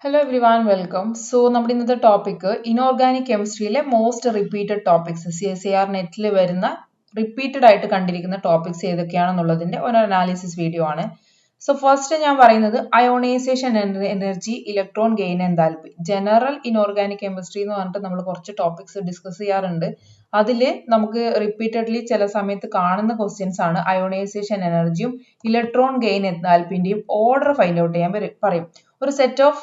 Hello everyone, welcome. So, നമ്മുടെ ഇന്നത്തെ topic inorganic കെമിസ്ട്രിയിലെ മോസ്റ്റ് റിപ്പീറ്റഡ് ടോപ്പിക്സ് CSIR നെറ്റിൽ വരുന്ന റിപ്പീറ്റഡ് ആയിട്ട് കണ്ടിരിക്കുന്ന ടോപ്പിക്സ് ഏതൊക്കെയാണെന്നുള്ളതിന്റെ ഒരു അനാലിസിസ് വീഡിയോ ആണ്. സോ ഫസ്റ്റ് ഞാൻ പറയുന്നത് ionisation energy, electron gain enthalpy. General inorganic chemistry എന്ന് പറഞ്ഞിട്ട് നമ്മൾ കുറച്ച് ടോപ്പിക്സ് ഡിസ്കസ് ചെയ്യാറുണ്ട്. അതിൽ നമുക്ക് റിപ്പീറ്റഡ്ലി ചില സമയത്ത് കാണുന്ന ക്വസ്റ്റ്യൻസ് ആണ് അയോണൈസേഷൻ എനർജിയും ഇലക്ട്രോൺ ഗെയിൻ എൻതാൽപ്പിന്റെയും ഓർഡർ ഫൈൻഡ് ഔട്ട് ചെയ്യാൻ പറയും. ഒരു സെറ്റ് ഓഫ്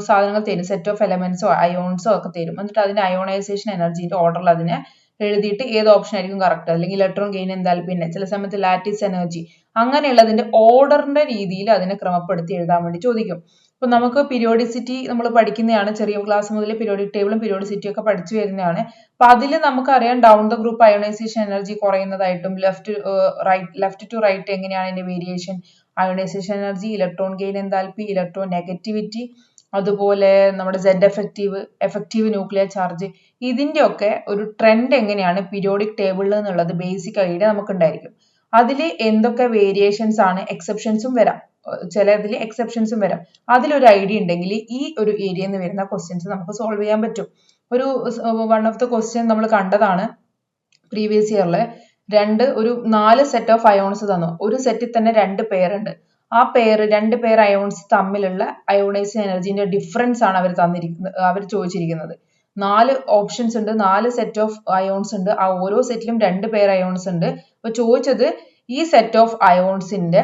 സാധനങ്ങൾ തരും, സെറ്റ് ഓഫ് എലമെന്റ്സോ അയോൺസോ ഒക്കെ തരും. എന്നിട്ട് അതിന്റെ അയോണൈസേഷൻ എനർജിന്റെ ഓർഡറിൽ അതിനെ എഴുതിയിട്ട് ഏത് ഓപ്ഷൻ ആയിരിക്കും കറക്റ്റ്, അല്ലെങ്കിൽ ഇലക്ട്രോൺ ഗെയിൻ എൻതാൽപ്പിന്റെ ചില സമയത്ത് ലാറ്റിസ് എനർജി, അങ്ങനെയുള്ളതിന്റെ ഓർഡറിന്റെ രീതിയിൽ അതിനെ ക്രമപ്പെടുത്തി എഴുതാൻ വേണ്ടി ചോദിക്കും. ഇപ്പൊ നമുക്ക് പീരിയോഡിസിറ്റി നമ്മൾ പഠിക്കുന്നതാണ്, ചെറിയ ക്ലാസ് മുതൽ പീരിയോഡിക് ടേബിളും പീരിയോഡിസിറ്റിയും ഒക്കെ പഠിച്ചു വരുന്നതാണ്. അപ്പൊ അതിൽ നമുക്കറിയാം down the group ionisation energy കുറയുന്നതായിട്ടും ലെഫ്റ്റ് ടു റൈറ്റ് എങ്ങനെയാണ് അതിന്റെ variation, ionisation energy, electron gain enthalpy, electron negativity, അതുപോലെ നമ്മുടെ Z എഫക്റ്റീവ് ന്യൂക്ലിയർ ചാർജ്, ഇതിന്റെ ഒക്കെ ഒരു ട്രെൻഡ് എങ്ങനെയാണ് പീരിയോഡിക് ടേബിളിൽ എന്നുള്ളത് ബേസിക് ഐഡിയ നമുക്ക് ഉണ്ടായിരിക്കും. അതിൽ എന്തൊക്കെ വേരിയേഷൻസ് ആണ്, എക്സെപ്ഷൻസും വരാം, ചിലതിൽ എക്സെപ്ഷൻസും വരാം. അതിലൊരു ഐഡിയ ഉണ്ടെങ്കിൽ ഈ ഒരു ഏരിയയിൽ നിന്ന് വരുന്ന ക്വസ്റ്റ്യൻസ് നമുക്ക് സോൾവ് ചെയ്യാൻ പറ്റും. ഒരു വൺ ഓഫ് ദ ക്വസ്റ്റ്യൻ നമ്മൾ കണ്ടതാണ് പ്രീവിയസ് ഇയറിലെ. ഒരു 4 സെറ്റ് ഓഫ് അയോൺസ് തന്നു. ഒരു സെറ്റിൽ തന്നെ 2 പെയർ ഉണ്ട്. ആ രണ്ട് പെയർ അയോൺസ് തമ്മിലുള്ള അയോണൈസേഷൻ എനർജിന്റെ ഡിഫറൻസ് ആണ് അവർ ചോദിച്ചിരിക്കുന്നത്. 4 ഓപ്ഷൻസ് ഉണ്ട്, 4 സെറ്റ് ഓഫ് അയോൺസ് ഉണ്ട്, ആ ഓരോ സെറ്റിലും 2 പെയർ അയോൺസ് ഉണ്ട്. അപ്പൊ ചോദിച്ചത് ഈ സെറ്റ് ഓഫ് അയോൺസിന്റെ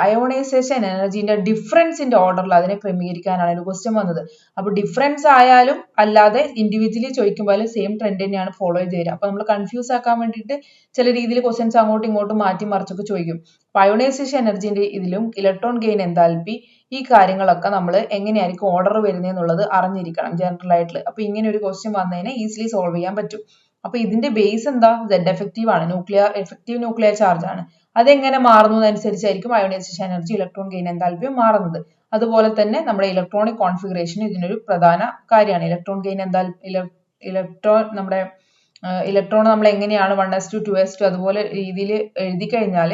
അയോണൈസേഷൻ എനർജിന്റെ ഡിഫറൻസിന്റെ ഓർഡറിൽ അതിനെ ക്രമീകരിക്കാനാണ് ഒരു ക്വസ്റ്റ്യൻ വന്നത്. അപ്പൊ ഡിഫറൻസ് ആയാലും അല്ലാതെ ഇൻഡിവിജ്വലി ചോദിക്കുമ്പോഴും സെയിം ട്രെൻഡ് തന്നെയാണ് ഫോളോ ചെയ്ത് വരിക. അപ്പൊ നമ്മൾ കൺഫ്യൂസ് ആക്കാൻ വേണ്ടിയിട്ട് ചില രീതിയിൽ ക്വസ്റ്റ്യൻസ് അങ്ങോട്ടും ഇങ്ങോട്ടും മാറ്റി മറിച്ചൊക്കെ ചോദിക്കും. അയോണൈസേഷൻ എനർജിന്റെ ഇതിലും ഇലക്ട്രോൺ ഗെയിൻ എൻതാൽപ്പി, ഈ കാര്യങ്ങളൊക്കെ നമ്മൾ എങ്ങനെയായിരിക്കും ഓർഡർ വരുന്നതെന്നുള്ളത് അറിഞ്ഞിരിക്കണം ജനറൽ ആയിട്ട്. അപ്പൊ ഇങ്ങനെ ഒരു ക്വസ്റ്റ്യൻ വന്നതിനെ ഈസിലി സോൾവ് ചെയ്യാൻ പറ്റും. അപ്പൊ ഇതിന്റെ ബേസ് എന്താ? Z എഫക്റ്റീവ് ആണ്, എഫക്റ്റീവ് ന്യൂക്ലിയർ ചാർജ് ആണ്. അതെങ്ങനെ മാറുന്നതനുസരിച്ചായിരിക്കും അയോണൈസേഷൻ എനർജി, ഇലക്ട്രോൺ ഗെയിൻ എൻതാൽപ്പിയും മാറുന്നത്. അതുപോലെ തന്നെ നമ്മുടെ ഇലക്ട്രോണിക് കോൺഫിഗറേഷൻ ഇതിനൊരു പ്രധാന കാര്യമാണ്. ഇലക്ട്രോൺ ഗെയിൻ ഇലക്ട്രോൺ നമ്മൾ എങ്ങനെയാണ് 1s2 2s2 അതുപോലെ രീതിയിൽ എഴുതി കഴിഞ്ഞാൽ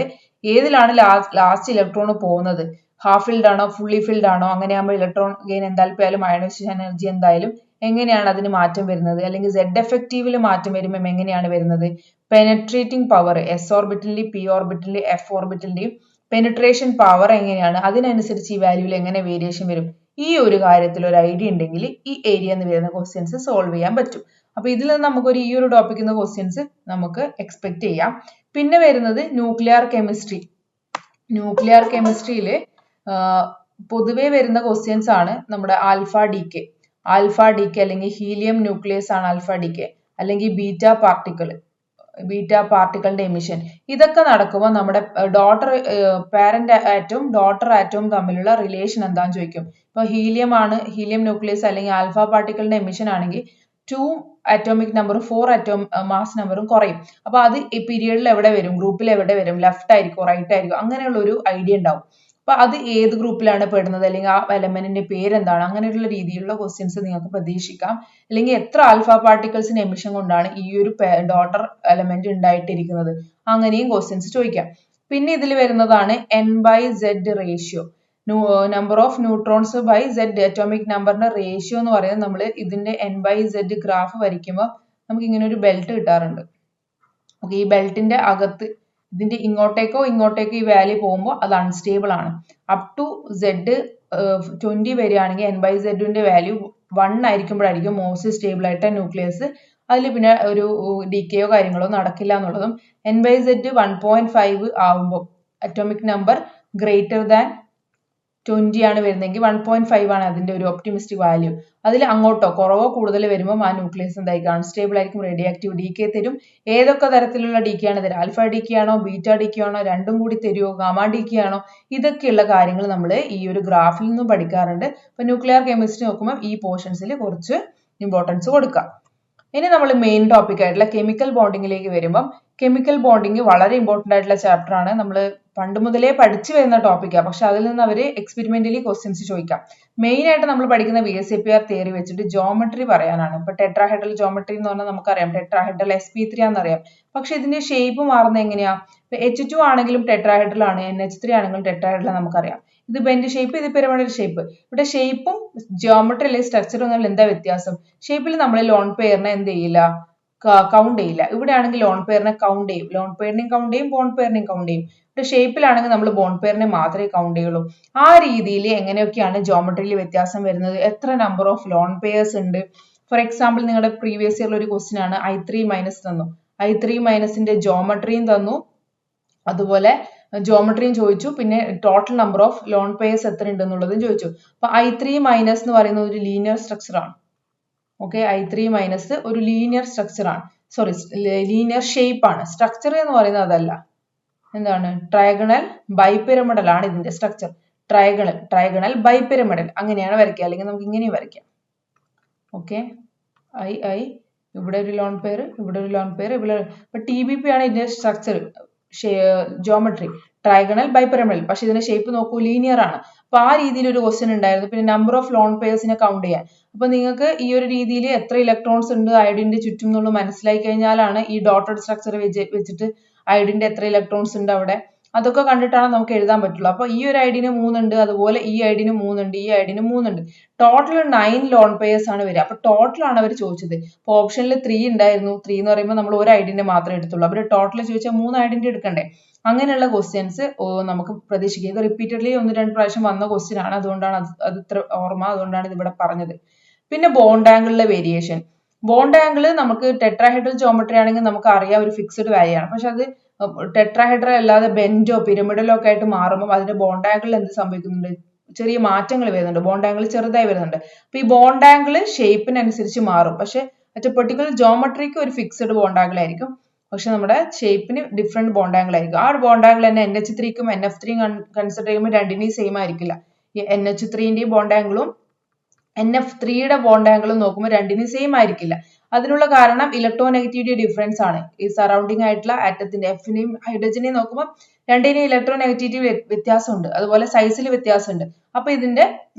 ഏതിലാണ് ലാസ്റ്റ് ഇലക്ട്രോൺ പോകുന്നത്, ഹാഫ് ഫിൽഡ് ആണോ ഫുള്ളി ഫിൽഡ് ആണോ, അങ്ങനെയാകുമ്പോൾ ഇലക്ട്രോൺ ഗെയിൻ എൻതാൽപ്പി ആയാലും അയോണൈസേഷൻ എനർജി എന്തായാലും എങ്ങനെയാണ് അതിന് മാറ്റം വരുന്നത്, അല്ലെങ്കിൽ Z എഫക്റ്റീവിൽ മാറ്റം വരുമ്പോൾ എങ്ങനെയാണ് വരുന്നത്, പെനട്രേറ്റിംഗ് പവർ S ഓർബിറ്റലിന്റെയും P ഓർബിറ്റലിന്റെയും F ഓർബിറ്റലിന്റെയും പെനിട്രേഷൻ പവർ എങ്ങനെയാണ്, അതിനനുസരിച്ച് ഈ വാല്യൂവിൽ എങ്ങനെ വേരിയേഷൻ വരും. ഈ ഒരു കാര്യത്തിൽ ഒരു ഐഡിയ ഉണ്ടെങ്കിൽ ഈ ഏരിയ എന്ന് വരുന്ന ക്വസ്റ്റ്യൻസ് സോൾവ് ചെയ്യാൻ പറ്റും. അപ്പൊ ഇതിൽ നിന്ന് നമുക്കൊരു ഈ ഒരു ടോപ്പിക്കിൽ നിന്ന് ക്വസ്റ്റ്യൻസ് നമുക്ക് എക്സ്പെക്ട് ചെയ്യാം. പിന്നെ വരുന്നത് ന്യൂക്ലിയർ കെമിസ്ട്രി. ന്യൂക്ലിയർ കെമിസ്ട്രിയിൽ പൊതുവെ വരുന്ന ക്വസ്റ്റ്യൻസ് ആണ് നമ്മുടെ ആൽഫ ഡീകെ അല്ലെങ്കിൽ ഹീലിയം ന്യൂക്ലിയസ് ആണ് ആൽഫ ഡീകെ, അല്ലെങ്കിൽ ബീറ്റ പാർട്ടിക്കിളിന്റെ എമിഷൻ. ഇതൊക്കെ നടക്കുമ്പോൾ നമ്മുടെ പാരന്റ് ആറ്റവും ഡോട്ടർ ആറ്റവും തമ്മിലുള്ള റിലേഷൻ എന്താന്ന് ചോദിക്കും. ഇപ്പൊ ഹീലിയം ന്യൂക്ലിയസ് അല്ലെങ്കിൽ ആൽഫ പാർട്ടിക്കിളിന്റെ എമിഷൻ ആണെങ്കിൽ 2 അറ്റോമിക് നമ്പറും 4 മാസ് നമ്പറും കുറയും. അപ്പൊ അത് ഈ പീരിയഡിൽ എവിടെ വരും, ഗ്രൂപ്പിൽ എവിടെ വരും, ലെഫ്റ്റ് ആയിരിക്കും റൈറ്റ് ആയിരിക്കും, അങ്ങനെയുള്ള ഒരു ഐഡിയ ഉണ്ടാവും. അപ്പൊ അത് ഏത് ഗ്രൂപ്പിലാണ് പെടുന്നത്, അല്ലെങ്കിൽ ആ എലമെന്റിന്റെ പേരെന്താണ്, അങ്ങനെയുള്ള രീതിയിലുള്ള ക്വസ്റ്റ്യൻസ് നിങ്ങൾക്ക് പ്രതീക്ഷിക്കാം. അല്ലെങ്കിൽ എത്ര ആൽഫ പാർട്ടിക്കിൾസിന്റെ എമിഷൻ കൊണ്ടാണ് ഈ ഒരു ഡോട്ടർ എലമെന്റ് ഉണ്ടായിട്ടിരിക്കുന്നത്, അങ്ങനെയും ക്വസ്റ്റ്യൻസ് ചോദിക്കാം. പിന്നെ ഇതിൽ വരുന്നതാണ് N/Z ratio, number of neutrons by Z atomic നമ്പറിന്റെ റേഷ്യോ എന്ന് പറയുന്നത്. നമ്മൾ ഇതിന്റെ N/Z ഗ്രാഫ് വരയ്ക്കുമ്പോൾ നമുക്ക് ഇങ്ങനെ ഒരു ബെൽറ്റ് കിട്ടാറുണ്ട്. ഓക്കെ, ഈ ബെൽറ്റിന്റെ അകത്ത് ഇതിന്റെ ഇങ്ങോട്ടേക്കോ ഈ വാല്യൂ പോകുമ്പോൾ അത് അൺസ്റ്റേബിൾ ആണ്. അപ് ടു Z20 വരികയാണെങ്കിൽ N/Z വാല്യൂ 1 ആയിരിക്കുമ്പോഴായിരിക്കും മോസ്റ്റ് സ്റ്റേബിൾ ആയിട്ട് ന്യൂക്ലിയസ്. അതിൽ പിന്നെ ഒരു ഡിക്കെയോ കാര്യങ്ങളോ നടക്കില്ല എന്നുള്ളതും, N/Z 1.5 ആവുമ്പോൾ അറ്റോമിക് നമ്പർ ഗ്രേറ്റർ ദാൻ 20 ആണ് വരുന്നതെങ്കിൽ 1.5 ആണ് അതിന്റെ ഒരു ഒപ്റ്റിമിസ്റ്റിക് വാല്യൂ. അതിൽ അങ്ങോട്ടോ കുറവോ കൂടുതൽ വരുമ്പോൾ ആ ന്യൂക്ലിയസ് എന്തായിരിക്കും, അൺസ്റ്റേബിൾ ആയിരിക്കും, റേഡിയോ ആക്റ്റീവ് ഡികെ തരും. ഏതൊക്കെ തരത്തിലുള്ള ഡികെ ആണ് തരും, ആൽഫ ഡികെ ആണോ ബീറ്റ ഡികെ ആണോ, രണ്ടും കൂടി തരുമോ, ഗാമ ഡികെ ആണോ, ഇതൊക്കെയുള്ള കാര്യങ്ങൾ നമ്മൾ ഈ ഒരു ഗ്രാഫിൽ നിന്നും പഠിക്കാറുണ്ട്. അപ്പൊ ന്യൂക്ലിയർ കെമിസ്ട്രി നോക്കുമ്പോൾ ഈ പോർഷൻസിൽ കുറച്ച് ഇമ്പോർട്ടൻസ് കൊടുക്കാം. ഇനി നമ്മൾ മെയിൻ ടോപ്പിക് ആയിട്ടുള്ള കെമിക്കൽ ബോണ്ടിങ്ങിലേക്ക് വരുമ്പം, കെമിക്കൽ ബോണ്ടിങ് വളരെ ഇമ്പോർട്ടന്റ് ആയിട്ടുള്ള ചാപ്റ്റർ ആണ്. നമ്മൾ പണ്ട് മുതലേ പഠിച്ചു വരുന്ന ടോപ്പിക്കാണ്, പക്ഷെ അതിൽ നിന്ന് അവർ എക്സ്പെരിമെന്റലി ക്വസ്റ്റ്യൻസ് ചോദിക്കാം. മെയിൻ ആയിട്ട് നമ്മൾ പഠിക്കുന്ന VSAPR തിയറി വെച്ചിട്ട് ജോമെട്രി പറയാനാണ്. ഇപ്പൊ ടെട്രാഹെഡ്രൽ ജോമെട്രി എന്ന് പറഞ്ഞാൽ നമുക്കറിയാം, ടെട്രാഹെഡ്രൽ sp3 എന്നറിയാം. പക്ഷെ ഇതിന്റെ ഷേപ്പ് മാറുന്നത് എങ്ങനെയാ? H2 ആണെങ്കിലും ടെട്രാഹെഡ്രൽ ആണ്, NH3 ആണെങ്കിലും ടെട്രാഹെഡ്രൽ നമുക്കറിയാം. ഇത് ബെൻഡ് ഷേപ്പ്, ഇത് പിരമിഡൽ ഷേപ്പ്. ഇവിടെ ഷേപ്പും ജിയോമെട്രി അല്ലെങ്കിൽ സ്ട്രക്ചറും തമ്മിൽ എന്താ വ്യത്യാസം? ഷേപ്പിൽ നമ്മൾ ലോൺ പെയറിനെ എന്ത് ചെയ്യില്ല, കൗണ്ട് ചെയ്യില്ല. ഇവിടെ ആണെങ്കിൽ ലോൺ പെയറിനെ കൗണ്ട് ചെയ്യും, ലോൺ പെയറിനെയും കൗണ്ട് ചെയ്യും, ബോണ്ട് പെയറിനെയും കൗണ്ട് ചെയ്യും. ഇവിടെ ഷേപ്പിലാണെങ്കിൽ നമ്മൾ ബോണ്ട് പെയറിനെ മാത്രമേ കൗണ്ട് ചെയ്യുള്ളൂ. ആ രീതിയിൽ എങ്ങനെയൊക്കെയാണ് ജിയോമെട്രിയിൽ വ്യത്യാസം വരുന്നത്, എത്ര നമ്പർ ഓഫ് ലോൺ പെയർസ് ഉണ്ട്. ഫോർ എക്സാമ്പിൾ നിങ്ങളുടെ പ്രീവിയസ് ഇയറിൽ ഒരു ക്വസ്റ്റ്യൻ ആണ്, I3 മൈനസ് തന്നു, I3 മൈനസിന്റെ ജോമെട്രിയും തന്നു, അതുപോലെ ജോമെട്രിയും ചോദിച്ചു, പിന്നെ total number of loan pairs എത്ര ഉണ്ട് എന്നുള്ളതും ചോദിച്ചു. അപ്പൊ I3 മൈനസ് എന്ന് പറയുന്നത് ഒരു ലീനിയർ സ്ട്രക്ചർ ആണ്. ഓക്കെ, I3 മൈനസ് ഒരു ലീനിയർ സ്ട്രക്ചർ ആണ്, സോറി ലീനിയർ ഷേപ്പ് ആണ്. സ്ട്രക്ചർ എന്ന് പറയുന്നത് അതല്ല, എന്താണ്, ട്രയഗണൽ ബൈപിരമിഡൽ ആണ് ഇതിന്റെ സ്ട്രക്ചർ. ട്രയഗണൽ ബൈപിരമിഡൽ അങ്ങനെയാണ് വരയ്ക്കുക, അല്ലെങ്കിൽ നമുക്ക് ഇങ്ങനെയും വരയ്ക്കാം. ഓക്കെ, I ഇവിടെ ഒരു ലോൺ പെയർ, ഇവിടെ ഒരു ലോൺ പെയർ, ഇവിടെ TBP ആണ് ഇതിന്റെ സ്ട്രക്ചർ, ജോമെട്രി ട്രയഗണൽ ബൈപിരമിഡൽ. പക്ഷെ ഇതിന്റെ ഷേപ്പ് നോക്കൂ, ലീനിയർ ആണ്. അപ്പൊ ആ രീതിയിൽ ഒരു ക്വസ്റ്റ്യൻ ഉണ്ടായിരുന്നു. പിന്നെ നമ്പർ ഓഫ് ലോൺ പെയർസിനെ കൗണ്ട് ചെയ്യാൻ. അപ്പൊ നിങ്ങൾക്ക് ഈ ഒരു രീതിയിൽ എത്ര ഇലക്ട്രോൺസ് ഉണ്ട് അയോഡിന്റെ ചുറ്റും എന്നുള്ളത് മനസ്സിലായി കഴിഞ്ഞാലാണ് ഈ ഡോട്ടഡ് സ്ട്രക്ചർ വെച്ചിട്ട് അയോഡിന്റെ എത്ര ഇലക്ട്രോൺസ് ഉണ്ട് അവിടെ, അതൊക്കെ കണ്ടിട്ടാണ് നമുക്ക് എഴുതാൻ പറ്റുള്ളൂ. അപ്പൊ ഈ ഒരു ഐഡിന് 3 ഉണ്ട്, അതുപോലെ ഈ ഐഡിന് 3 ഉണ്ട്, ഈ ഐഡിന് 3 ഉണ്ട്. ടോട്ടൽ 9 ലോൺ പെയർസ് ആണ് വരിക. അപ്പൊ ടോട്ടൽ ആണ് അവർ ചോദിച്ചത്. അപ്പൊ ഓപ്ഷനിൽ 3 ഉണ്ടായിരുന്നു. 3 എന്ന് പറയുമ്പോൾ നമ്മൾ ഒരു ഐഡിന്റെ മാത്രമേ എടുത്തുള്ളൂ. അവർ ടോട്ടൽ ചോദിച്ചാൽ 3 ഐഡിന്റെ എടുക്കണ്ടേ. അങ്ങനെയുള്ള ക്വസ്റ്റ്യൻസ് നമുക്ക് പ്രതീക്ഷിക്കുക. ഇത് റിപ്പീറ്റഡ്ലി 1-2 പ്രാവശ്യം വന്ന ക്വസ്റ്റ്യൻ ആണ്, അതുകൊണ്ടാണ് അത് ഇത്ര ഓർമ്മ, അതുകൊണ്ടാണ് ഇത് ഇവിടെ പറഞ്ഞത്. പിന്നെ ബോണ്ട് ആംഗിളിലെ വേരിയേഷൻ. ബോണ്ട് ആംഗിൾ നമുക്ക് ടെട്രാഹെഡ്രൽ ജോമെട്രി ആണെങ്കിൽ നമുക്ക് അറിയാം ഒരു ഫിക്സ്ഡ് വാല്യൂ ആണ്. പക്ഷെ അത് ടെട്രാഹെഡ്രൽ അല്ലാതെ ബെൻഡോ പിരമിഡലോ ഒക്കെ ആയിട്ട് മാറുമ്പോൾ അതിന്റെ ബോണ്ട് ആംഗിളിൽ എന്ത് സംഭവിക്കുന്നുണ്ട്, ചെറിയ മാറ്റങ്ങൾ വരുന്നുണ്ട്, ബോണ്ട് ആംഗിൾ ചെറുതായി വരുന്നുണ്ട്. അപ്പൊ ഈ ബോണ്ട് ആംഗിൾ ഷേപ്പിനനുസരിച്ച് മാറും. പക്ഷെ മറ്റേ പെർട്ടിക്കുലർ ജോമെട്രിക്ക് ഒരു ഫിക്സ്ഡ് ബോണ്ട് ആംഗിൾ ആയിരിക്കും, പക്ഷെ നമ്മുടെ ഷേപ്പിന് ഡിഫറെന്റ് ബോണ്ട് ആംഗിൾ ആയിരിക്കും. ആ ഒരു ബോണ്ട് ആംഗിൾ തന്നെ NH3ക്കും NF3യും കൺസിഡർ ചെയ്യുമ്പോൾ രണ്ടിനെയും സെയിം ആയിരിക്കില്ല. ഈ NH3ന്റെയും ബോണ്ട് ആംഗിളും NF3യുടെ ബോണ്ട് ആംഗിളും നോക്കുമ്പോൾ രണ്ടിനും സെയിം ആയിരിക്കില്ല. അതിനുള്ള കാരണം ഇലക്ട്രോനെഗറ്റിവിറ്റി ഡിഫറൻസ് ആണ്. ഈ സറൗണ്ടിങ് ആയിട്ടുള്ള ആറ്റത്തിന്റെ എഫിനെയും ഹൈഡ്രജനെയും നോക്കുമ്പോൾ രണ്ടിനെയും ഇലക്ട്രോനെഗറ്റിവിറ്റി വ്യത്യാസമുണ്ട്, അതുപോലെ സൈസിൽ വ്യത്യാസമുണ്ട്. അപ്പൊ ഇതിന്റെ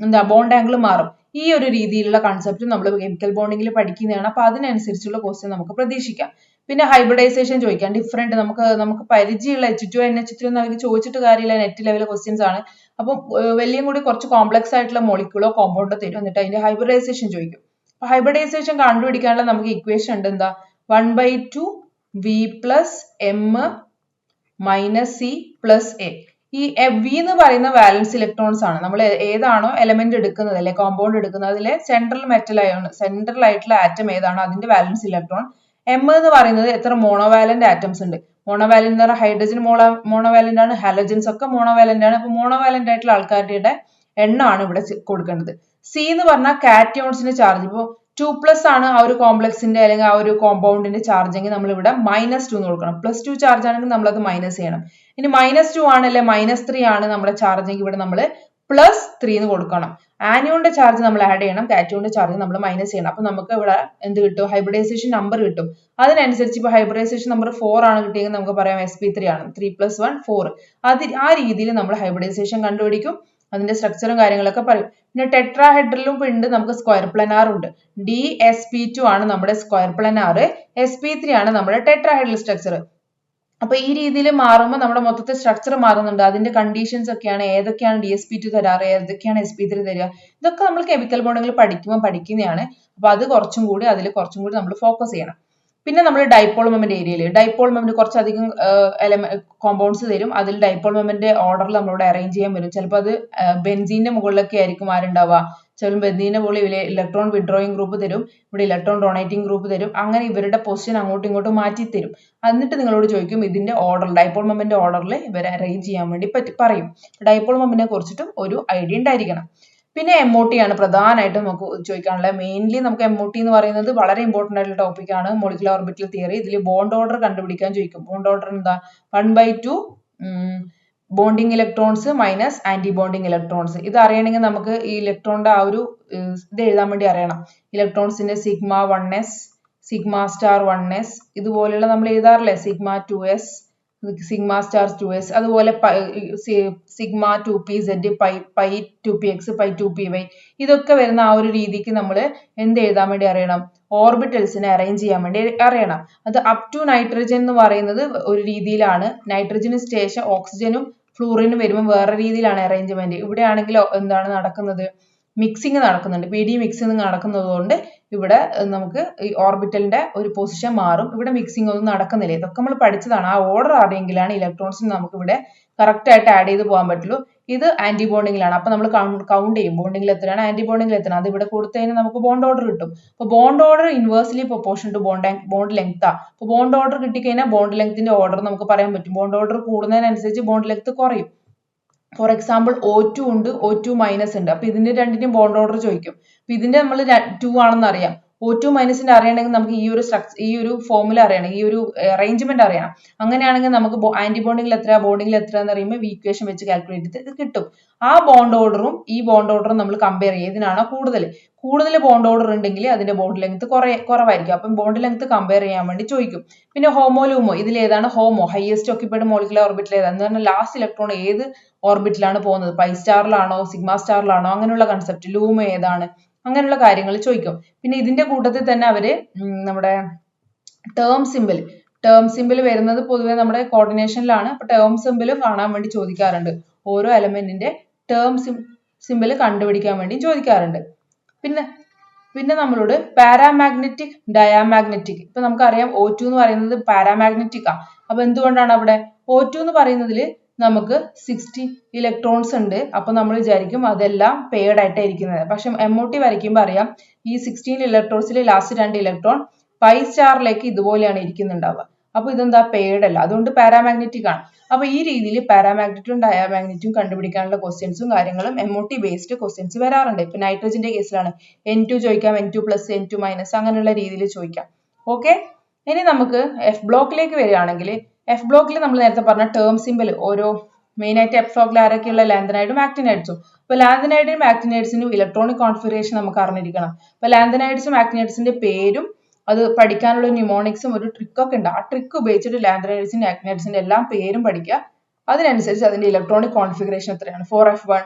ബോണ്ട് ആംഗിൾ മാറും. ഈ ഒരു രീതിയിലുള്ള കൺസെപ്റ്റ് നമ്മൾ കെമിക്കൽ ബോണ്ടിങ്ങിൽ പഠിക്കുന്നതാണ്. അപ്പൊ അതിനനുസരിച്ചുള്ള ക്വസ്റ്റ്യൻ നമുക്ക് പ്രതീക്ഷിക്കാം. പിന്നെ ഹൈബ്രിഡൈസേഷൻ ചോദിക്കാം, ഡിഫറെന്റ് നമുക്ക് പരിചയമുള്ള H2 NH3 നൽകി ചോദിച്ചിട്ട് കാര്യമില്ല, നെറ്റ് ലെവൽ ക്വസ്റ്റ്യൻസ് ആണ്. അപ്പം വലിയ കൂടി കുറച്ച് കോംപ്ലക്സ് ആയിട്ടുള്ള മോളിക്യൂളോ കോമ്പൗണ്ടോ തരും, എന്നിട്ട് അതിന്റെ ഹൈബ്രിഡൈസേഷൻ ചോദിക്കും. അപ്പൊ ഹൈബ്രിഡൈസേഷൻ കണ്ടുപിടിക്കാനുള്ള നമുക്ക് ഇക്വേഷൻ ഉണ്ട്, എന്താ, 1/2 V plus M minus C plus A. ഈ V എന്ന് പറയുന്ന വാലൻസ് ഇലക്ട്രോൺസ് ആണ്. നമ്മൾ ഏതാണോ എലമെന്റ് എടുക്കുന്നത്, അല്ലെ കോമ്പൗണ്ട് എടുക്കുന്നത്, അതിലെ സെൻട്രൽ മെറ്റൽ അയോൺ, സെൻട്രൽ ആയിട്ടുള്ള ആറ്റം ഏതാണോ അതിന്റെ വാലൻസ് ഇലക്ട്രോൺ. M എന്ന് പറയുന്നത് എത്ര മോണോവാലന്റ് ആറ്റംസ് ഉണ്ട്. മോണോവാലന്റ് എന്ന് പറഞ്ഞാൽ ഹൈഡ്രജൻ മോണോവാലന്റ് ആണ്, ഹാലജൻസ് ഒക്കെ മോണോവാലന്റ് ആണ്. അപ്പൊ മോണോവാലന്റ് ആയിട്ടുള്ള ആൾക്കാരുടെ എണ്ണമാണ് ഇവിടെ കൊടുക്കേണ്ടത്. C എന്ന് പറഞ്ഞാൽ കാറ്റയോൺസിന്റെ ചാർജ്. ഇപ്പോൾ 2+ ആണ് ആ ഒരു കോംപ്ലക്സിന്റെ അല്ലെങ്കിൽ ആ ഒരു കോമ്പൗണ്ടിന്റെ ചാർജ് എങ്കിൽ നമ്മൾ ഇവിടെ -2 എന്ന് കൊടുക്കണം. +2 ചാർജ് ആണെങ്കിൽ നമ്മൾ അത് മൈനസ് ചെയ്യണം. ഇനി -2 ആണ് അല്ലെ -3 ആണ് നമ്മുടെ ചാർജ് എങ്കിൽ ഇവിടെ നമ്മൾ +3 എന്ന് കൊടുക്കണം. ആനിയോണിന്റെ ചാർജ് നമ്മൾ ആഡ് ചെയ്യണം, കാറ്റയോണിന്റെ ചാർജ് നമ്മൾ മൈനസ് ചെയ്യണം. അപ്പൊ നമുക്ക് ഇവിടെ എന്ത് കിട്ടും, ഹൈബ്രിഡൈസേഷൻ നമ്പർ കിട്ടും. അതിനനുസരിച്ച് ഇപ്പൊ ഹൈബ്രിഡൈസേഷൻ നമ്പർ 4 ആണ് കിട്ടിയെങ്കിൽ നമുക്ക് പറയാം sp3 ആണ്, 3 + 1 4. ആ രീതിയിൽ നമ്മൾ ഹൈബ്രിഡൈസേഷൻ കണ്ടുപിടിക്കും, അതിന്റെ സ്ട്രക്ചറും കാര്യങ്ങളൊക്കെ പറയും. പിന്നെ ടെട്രാഹെഡ്രലും ഉണ്ട്, നമുക്ക് സ്ക്വയർ പ്ലനാർ ഉണ്ട്. DsP2 ആണ് നമ്മുടെ സ്ക്വയർ പ്ലനാർ, sp3 ആണ് നമ്മുടെ ടെട്രാഹെഡ്രൽ സ്ട്രക്ചർ. അപ്പൊ ഈ രീതിയിൽ മാറുമ്പോൾ നമ്മുടെ മൊത്തത്തിൽ സ്ട്രക്ചർ മാറുന്നുണ്ട്. അതിന്റെ കണ്ടീഷൻസ് ഒക്കെയാണ്, ഏതൊക്കെയാണ് DsP2 തരാറ്, ഏതൊക്കെയാണ് sp3 തരിക, ഇതൊക്കെ നമ്മൾ കെമിക്കൽ ബോണ്ടുകൾ പഠിക്കുമ്പോൾ പഠിക്കുന്നതാണ്. അപ്പൊ അത് കുറച്ചും കൂടി നമ്മൾ ഫോക്കസ് ചെയ്യണം. പിന്നെ നമ്മൾ ഡൈപോൾ മൊമെന്റ് ഏരിയയിൽ, ഡൈപോൾ മൊമെന്റ് കുറച്ചധികം കോമ്പൗണ്ട്സ് തരും. അതിൽ ഡൈപോൾ മൊമെന്റ് ഓർഡറിൽ നമ്മളോട് അറേഞ്ച് ചെയ്യാൻ വരും. ചിലപ്പോൾ അത് ബെൻസീന്റെ മുകളിലൊക്കെ ആയിരിക്കും ആരുണ്ടാവുക. ചിലപ്പോൾ ബെൻസീന്റെ മുകളിൽ ഇലക്ട്രോൺ വിഡ്രോയിങ് ഗ്രൂപ്പ് തരും, ഇവിടെ ഇലക്ട്രോൺ ഡൊണേറ്റിംഗ് ഗ്രൂപ്പ് തരും. അങ്ങനെ ഇവരുടെ പൊസിഷൻ അങ്ങോട്ടും ഇങ്ങോട്ടും മാറ്റി തരും. എന്നിട്ട് നിങ്ങളോട് ചോദിക്കും ഇതിന്റെ ഓർഡർ, ഡൈപോൾ മൊമെന്റ് ഓർഡറിൽ ഇവരെ അറേഞ്ച് ചെയ്യാൻ വേണ്ടി പറയും. ഡൈപോൾ മൊമെന്റിനെ കുറിച്ചിട്ടും ഒരു ഐഡിയ ഉണ്ടായിരിക്കണം. പിന്നെ MOT ആണ് പ്രധാനമായിട്ടും നമുക്ക് ചോദിക്കാനുള്ളത്. മെയിൻലി നമുക്ക് MOT എന്ന് പറയുന്നത് വളരെ ഇമ്പോർട്ടന്റ് ആയിട്ടുള്ള ടോപ്പിക് ആണ്, മോളിക്കുലർ ഓർബിറ്റൽ തിയറി. ഇതിൽ ബോണ്ട് ഓർഡർ കണ്ടുപിടിക്കാൻ ചോദിക്കും. ബോണ്ട് ഓർഡർ എന്താ, 1/2 bonding electrons minus anti bonding electrons. ഇത് അറിയണമെങ്കിൽ നമുക്ക് ഈ ഇലക്ട്രോണിന്റെ ആ ഒരു ഇത് എഴുതാൻ വേണ്ടി അറിയണം. ഇലക്ട്രോൺസിന്റെ σ1s, σ*1s ഇതുപോലെയുള്ള നമ്മൾ എഴുതാറില്ലേ, σ2s, σ*2s, അതുപോലെ σ2pz, π2px, π2py, ഇതൊക്കെ വരുന്ന ആ ഒരു രീതിക്ക് നമ്മൾ എന്ത് എഴുതാൻ വേണ്ടി അറിയണം, ഓർബിറ്റൽസിനെ അറേഞ്ച് ചെയ്യാൻ വേണ്ടി അറിയണം. അത് അപ് ടു നൈട്രജൻ എന്ന് പറയുന്നത് ഒരു രീതിയിലാണ്. നൈട്രജന് ശേഷം ഓക്സിജനും ഫ്ലൂറിന് വരുമ്പോൾ വേറെ രീതിയിലാണ് അറേഞ്ച്മെന്റ്. ഇവിടെ ആണെങ്കിൽ എന്താണ് നടക്കുന്നത്, മിക്സിങ് നടക്കുന്നുണ്ട്, പി ഡി മിക്സിങ് നടക്കുന്നത് കൊണ്ട് ഇവിടെ നമുക്ക് ഈ ഓർബിറ്റലിന്റെ ഒരു പൊസിഷൻ മാറും. ഇവിടെ മിക്സിംഗ് ഒന്നും നടക്കുന്നില്ല. ഇതൊക്കെ നമ്മൾ പഠിച്ചതാണ്. ആ ഓർഡർ അറിയെങ്കിലാണ് ഇലക്ട്രോൺസിന് നമുക്ക് ഇവിടെ കറക്റ്റ് ആയിട്ട് ആഡ് ചെയ്ത് പോകാൻ പറ്റുള്ളൂ. ഇത് ആന്റി ബോണ്ടിങ്ങിലാണ്. അപ്പൊ നമ്മൾ കൗണ്ട് ചെയ്യും ബോണ്ടിങ്ങിൽ എത്രയാണ്, ആന്റി ബോണ്ടിങ്ങിൽ എത്രയാണ്. അത് ഇവിടെ കൊടുത്തു കഴിഞ്ഞാൽ നമുക്ക് ബോണ്ട് ഓർഡർ കിട്ടും. അപ്പൊ bond order inversely proportion to bond length ആ. അപ്പൊ ബോണ്ട് ഓർഡർ കിട്ടിക്കഴിഞ്ഞാൽ ബോണ്ട് ലെങ്ത്തിന്റെ ഓർഡർ നമുക്ക് പറയാൻ പറ്റും. ബോണ്ട് ഓർഡർ കൂടുന്നതിനനുസരിച്ച് ബോണ്ട് ലെങ്ത് കുറയും. ഫോർ എക്സാമ്പിൾ O2 ഉണ്ട്, O2 മൈനസ് ഉണ്ട്. അപ്പൊ ഇതിന്റെ രണ്ടിന്റെയും ബോണ്ട് ഓർഡർ ചോദിക്കും. അപ്പൊ ഇതിന്റെ നമ്മൾ 2 ആണെന്ന് അറിയാം. O2 മൈനസിന്റെ അറിയണമെങ്കിൽ നമുക്ക് ഈ ഒരു ഫോർമുല അറിയണം, ഈ ഒരു അറേഞ്ച്മെന്റ് അറിയണം. അങ്ങനെയാണെങ്കിൽ നമുക്ക് ആന്റി ബോണ്ടിങ്ങിൽ എത്ര, ബോണ്ടിങ്ങിൽ എത്ര എന്ന് അറിയുമ്പോൾ ഈക്വേഷൻ വെച്ച് കാൽക്കുലേറ്റ് ചെയ്ത് കിട്ടും. ആ ബോണ്ട് ഓർഡറും ഈ ബോണ്ട് ഓർഡറും നമ്മൾ കമ്പയർ ചെയ്യും. ഇതിനാണോ കൂടുതൽ ബോണ്ട് ഓർഡർ ഉണ്ടെങ്കിൽ അതിന്റെ ബോണ്ട് ലെങ്ത് കുറവായിരിക്കും. അപ്പം ബോണ്ട് ലെങ്ത് കമ്പയർ ചെയ്യാൻ വേണ്ടി ചോദിക്കും. പിന്നെ ഹോമോ ലൂമോ, ഇതിൽ ഏതാണ് homo, highest occupied molecular orbital ഏതാണ് എന്ന് പറഞ്ഞാൽ ലാസ്റ്റ് ഇലക്ട്രോൺ ഏത് ഓർബിറ്റിലാണ് പോകുന്നത്, പൈ സ്റ്റാറിലാണോ സിഗ്മ സ്റ്റാറിലാണോ, അങ്ങനെയുള്ള കൺസെപ്റ്റ്. ലൂമോ ഏതാണ്, അങ്ങനെയുള്ള കാര്യങ്ങൾ ചോദിക്കും. പിന്നെ ഇതിന്റെ കൂട്ടത്തിൽ തന്നെ അവര് നമ്മുടെ ടേം സിമ്പിൾ വരുന്നത് പൊതുവെ നമ്മുടെ കോർഡിനേഷനിലാണ്. അപ്പൊ ടേം സിമ്പിൾ കാണാൻ വേണ്ടി ചോദിക്കാറുണ്ട്. ഓരോ എലമെന്റിന്റെ ടേം സിമ്പിൾ കണ്ടുപിടിക്കാൻ വേണ്ടി ചോദിക്കാറുണ്ട്. പിന്നെ നമ്മളോട് പാരാമാഗ്നറ്റിക്, ഡയാമാഗ്നറ്റിക്. ഇപ്പൊ നമുക്കറിയാം O2 എന്ന് പറയുന്നത് പാരാമാഗ്നറ്റിക് ആ. അപ്പൊ എന്തുകൊണ്ടാണ് അവിടെ O2 എന്ന് പറയുന്നതിൽ നമുക്ക് 60 ഇലക്ട്രോൺസ് ഉണ്ട്. അപ്പൊ നമ്മൾ വിചാരിക്കും അതെല്ലാം പെയർഡ് ആയിട്ടാണ് ഇരിക്കുന്നത്. പക്ഷെ MOT വരയ്ക്കുമ്പോൾ അറിയാം ഈ 16 ഇലക്ട്രോൺസിൽ ലാസ്റ്റ് 2 ഇലക്ട്രോൺ പൈ സ്റ്റാറിലേക്ക് ഇതുപോലെയാണ് ഇരിക്കുന്നുണ്ടാവുക. അപ്പൊ ഇതെന്താ പെയർഡ് അല്ല, അതുകൊണ്ട് പാരാമാഗ്നറ്റിക് ആണ്. അപ്പൊ ഈ രീതിയിൽ പാരാമാഗ്നറ്റും ഡയാമാഗ്നറ്റും കണ്ടുപിടിക്കാനുള്ള ക്വസ്റ്റ്യൻസും കാര്യങ്ങളും MOT ബേസ്ഡ് ക്വസ്റ്റ്യൻസ് വരാറുണ്ട്. ഇപ്പൊ നൈട്രജന്റെ കേസിലാണ് N2 ചോദിക്കാം, N2 പ്ലസ് N2 മൈനസ് അങ്ങനെയുള്ള രീതിയിൽ ചോദിക്കാം. ഓക്കെ, ഇനി നമുക്ക് എഫ് ബ്ലോക്കിലേക്ക് വരികയാണെങ്കിൽ എഫ് ബ്ലോക്കിൽ നമ്മൾ നേരത്തെ പറഞ്ഞ ടേം സിമ്പിൾ ഓരോ മെയിൻ ആയിട്ട് എഫ് ബ്ലോക്കിൽ ആരൊക്കെയുള്ള ലാന്തനൈഡും ആക്ടിനൈഡ്സും. അപ്പൊ ലാന്തനൈഡിനും ആക്ടിനൈഡ്സിനും ഇലക്ട്രോണിക് കോൺഫിഗറേഷൻ നമുക്ക് അറിഞ്ഞിരിക്കണം. അപ്പൊ ലാന്തനൈഡ്സും ആക്ടിനൈഡ്സിന്റെ പേരും അത് പഠിക്കാനുള്ള ന്യൂമോണിക്സും ഒരു ട്രിക്കൊക്കെ ഉണ്ട്. ആ ട്രിക്ക് ഉപയോഗിച്ചിട്ട് ലാന്തനൈഡ്സിന്റെ ആക്ടിനൈഡ്സിന്റെ എല്ലാം പേരും പഠിക്കുക. അതിനനുസരിച്ച് അതിന്റെ ഇലക്ട്രോണിക് കോൺഫിഗറേഷൻ എത്രയാണ്, 4f1